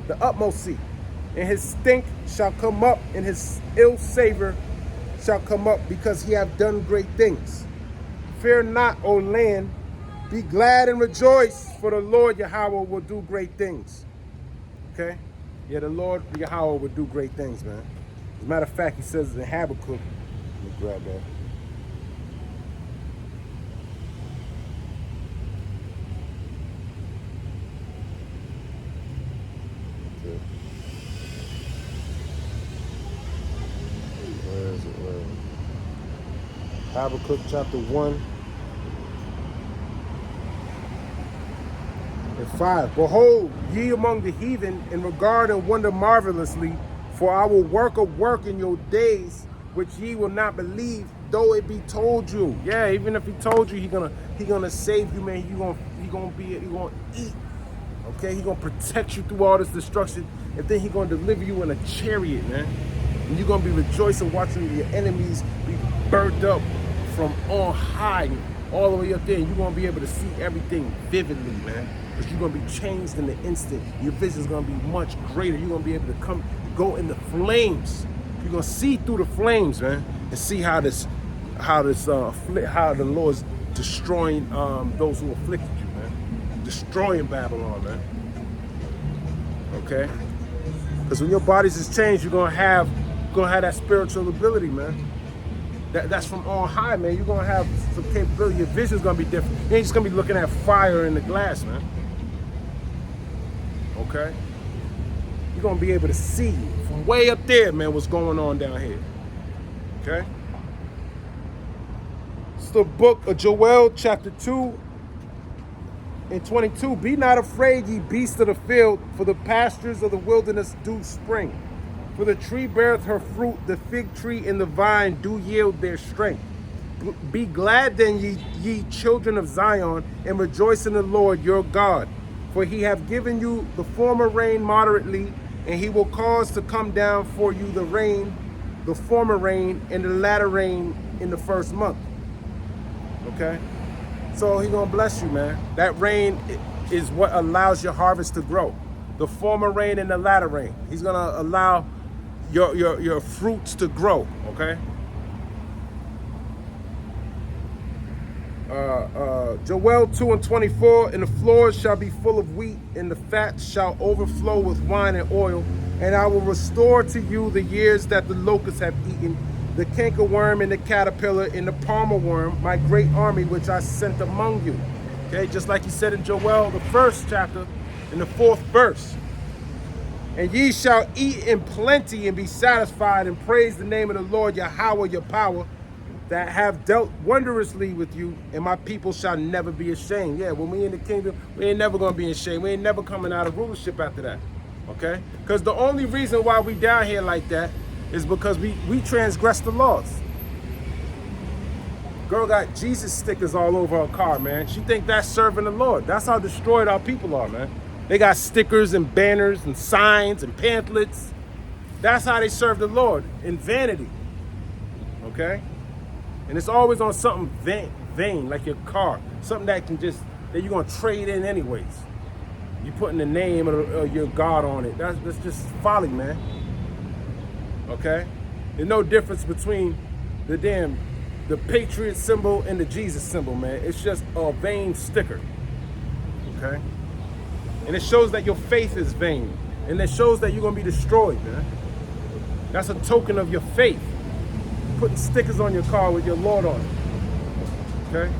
the utmost sea. And his stink shall come up, and his ill savor shall come up, because he hath done great things. Fear not, O land, be glad and rejoice, for the Lord Yahweh will do great things. Okay? Yeah, the Lord Yahweh will do great things, man. As a matter of fact, he says in Habakkuk, let me grab that. Okay. Where is it? Habakkuk chapter 1 and 5. Behold, ye among the heathen, and regard and wonder marvelously, for I will work a work in your days which ye will not believe, though it be told you. Yeah, even if he told you, he gonna save you, man. He gonna eat. Okay, he gonna protect you through all this destruction, and then he gonna deliver you in a chariot, man. And you're gonna be rejoicing watching your enemies be burnt up from on high all the way up there, and you're gonna be able to see everything vividly, man. Because you're gonna be changed in the instant. Your vision's gonna be much greater. You're gonna be able to go in the flames. You're gonna see through the flames, man, and see how the Lord's destroying those who afflicted you, man. Destroying Babylon, man. Okay? Because when your bodies is changed, you're gonna have that spiritual ability, man. That's from on high, man. You're gonna have some capability. Your vision's gonna be different. You ain't just gonna be looking at fire in the glass, man. Okay? You're gonna be able to see from way up there, man, what's going on down here. Okay? the book of Joel, chapter 2 and 22. Be not afraid, ye beasts of the field, for the pastures of the wilderness do spring. For the tree beareth her fruit, the fig tree and the vine do yield their strength. Be glad then, ye children of Zion, and rejoice in the Lord your God. For he hath given you the former rain moderately, and he will cause to come down for you the rain, the former rain, and the latter rain in the first month. Okay? So he's gonna bless you, man. That rain is what allows your harvest to grow. The former rain and the latter rain. He's gonna allow your fruits to grow, okay? Joel 2 and 24, and the floors shall be full of wheat, and the fat shall overflow with wine and oil, and I will restore to you the years that the locusts have eaten, the cankerworm and the caterpillar and the palmer worm, my great army which I sent among you. Okay, just like he said in Joel, the first chapter, in the 4th verse. And ye shall eat in plenty and be satisfied, and praise the name of the Lord Yahweh your power, that have dealt wondrously with you, and my people shall never be ashamed. Yeah, when we in the kingdom, we ain't never gonna be ashamed. We ain't never coming out of rulership after that. Okay? Because the only reason why we down here like that is because we transgress the laws. Girl got Jesus stickers all over her car, man. She think that's serving the Lord. That's how destroyed our people are, man. They got stickers and banners and signs and pamphlets. That's how they serve the Lord, in vanity. Okay? And it's always on something vain, like your car. Something that you're gonna trade in anyways. You putting the name of your God on it. That's just folly, man. Okay? There's no difference between the Patriot symbol and the Jesus symbol, man. It's just a vain sticker. Okay? And it shows that your faith is vain. And it shows that you're gonna be destroyed, man. That's a token of your faith. Putting stickers on your car with your Lord on it. Okay?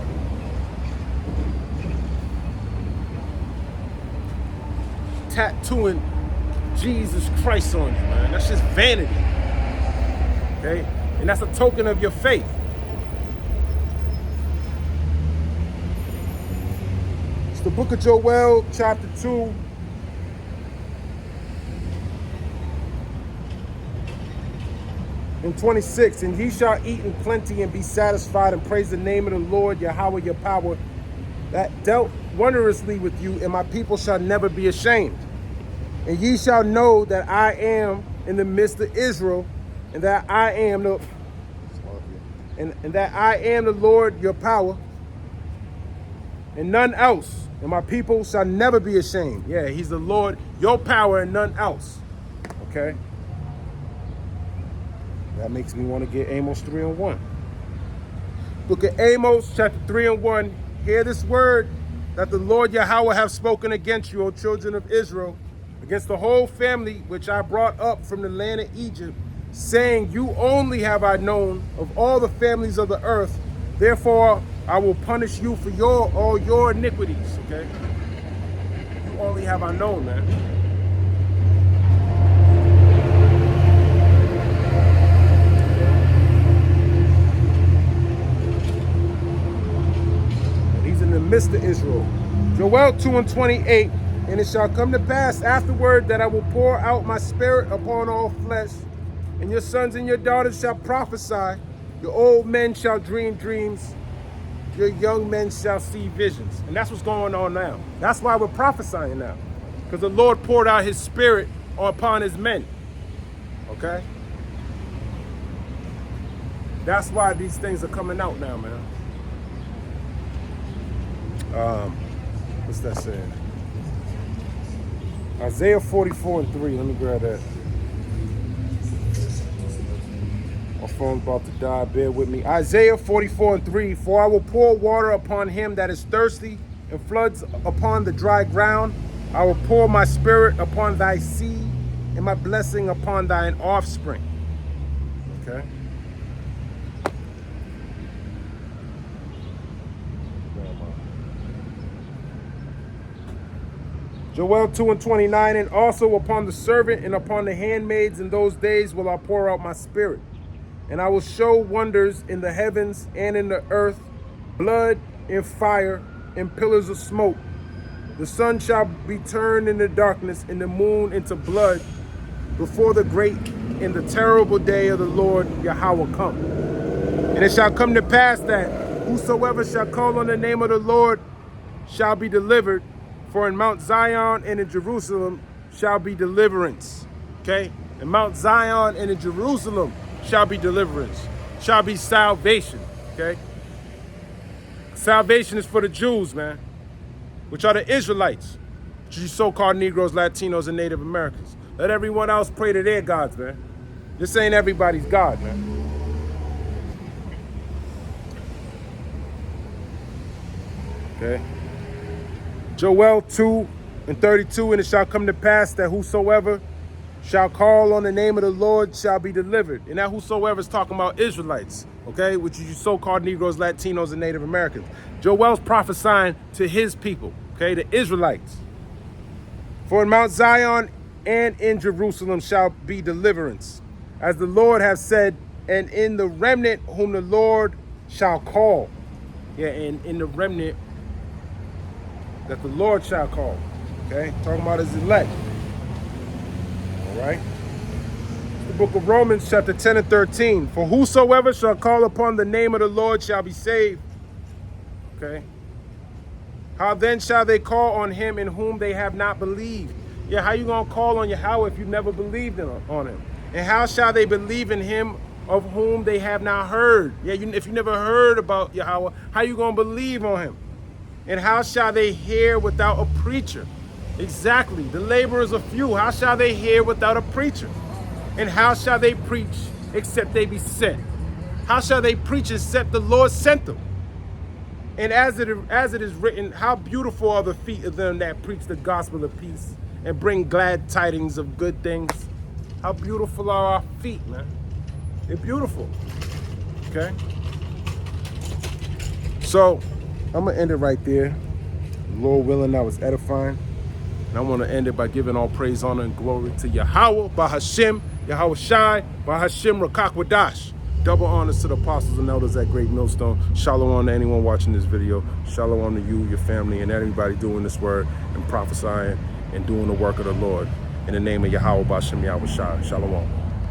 Tattooing Jesus Christ on you, man. That's just vanity. Okay? And that's a token of your faith. It's the book of Joel, chapter 2. And 26, and ye shall eat in plenty and be satisfied, and praise the name of the Lord Yahweh your power, that dealt wondrously with you, and my people shall never be ashamed. And ye shall know that I am in the midst of Israel, and that I am the Lord your power, and none else. And my people shall never be ashamed. Yeah, he's the Lord, your power, and none else. Okay? That makes me want to get Amos 3 and 1. Book of Amos, chapter 3 and 1. Hear this word that the Lord Yahweh hath spoken against you, O children of Israel, against the whole family which I brought up from the land of Egypt, saying, you only have I known of all the families of the earth. Therefore, I will punish you for all your iniquities. Okay? You only have I known, man. Mr. Israel. Joel 2 and 28, and it shall come to pass afterward that I will pour out my spirit upon all flesh, and your sons and your daughters shall prophesy, your old men shall dream dreams, your young men shall see visions. And that's what's going on now. That's why we're prophesying now, because the Lord poured out his spirit upon his men. Okay? That's why these things are coming out now, man. What's that saying? Isaiah 44 and 3. Let me grab that. My phone's about to die. Bear with me. Isaiah 44 and 3. For I will pour water upon him that is thirsty, and floods upon the dry ground. I will pour my spirit upon thy seed, and my blessing upon thine offspring. Okay. Joel 2 and 29, and also upon the servant and upon the handmaids in those days will I pour out my spirit. And I will show wonders in the heavens and in the earth, blood and fire and pillars of smoke. The sun shall be turned into darkness and the moon into blood before the great and the terrible day of the Lord Yahweh come. And it shall come to pass that whosoever shall call on the name of the Lord shall be delivered, for in Mount Zion and in Jerusalem shall be deliverance. Okay? In Mount Zion and in Jerusalem shall be deliverance, shall be salvation. Okay? Salvation is for the Jews, man, which are the Israelites, which are you so-called Negroes, Latinos, and Native Americans. Let everyone else pray to their gods, man. This ain't everybody's God, man. Okay. Joel 2:32, and it shall come to pass that whosoever shall call on the name of the Lord shall be delivered. And that whosoever is talking about Israelites, okay, which is you so-called Negroes, Latinos, and Native Americans. Joel's prophesying to his people, okay, the Israelites. For in Mount Zion and in Jerusalem shall be deliverance, as the Lord hath said, and in the remnant whom the Lord shall call. Yeah, and in the remnant that the Lord shall call. Okay, talking about his elect. All right. The book of Romans, chapter 10 and 13. For whosoever shall call upon the name of the Lord shall be saved. Okay. How then shall they call on him in whom they have not believed? Yeah, how you gonna call on Yahweh if you never believed on him? And how shall they believe in him of whom they have not heard? Yeah, if you never heard about Yahweh, how you gonna believe on him? And how shall they hear without a preacher? Exactly. The laborers are few. How shall they hear without a preacher? And how shall they preach except they be sent? How shall they preach except the Lord sent them? And as it is written, how beautiful are the feet of them that preach the gospel of peace and bring glad tidings of good things. How beautiful are our feet, man. They're beautiful. Okay? So, I'm going to end it right there. Lord willing, that was edifying. And I want to end it by giving all praise, honor, and glory to Yahweh, Bahashem, Yahweh Shai, Bahashem Rakakwadash. Double honors to the apostles and elders at Great Millstone. Shalom to anyone watching this video. Shalom to you, your family, and everybody doing this word and prophesying and doing the work of the Lord. In the name of Yahweh, Bahashem, Yahweh Shai. Shalom.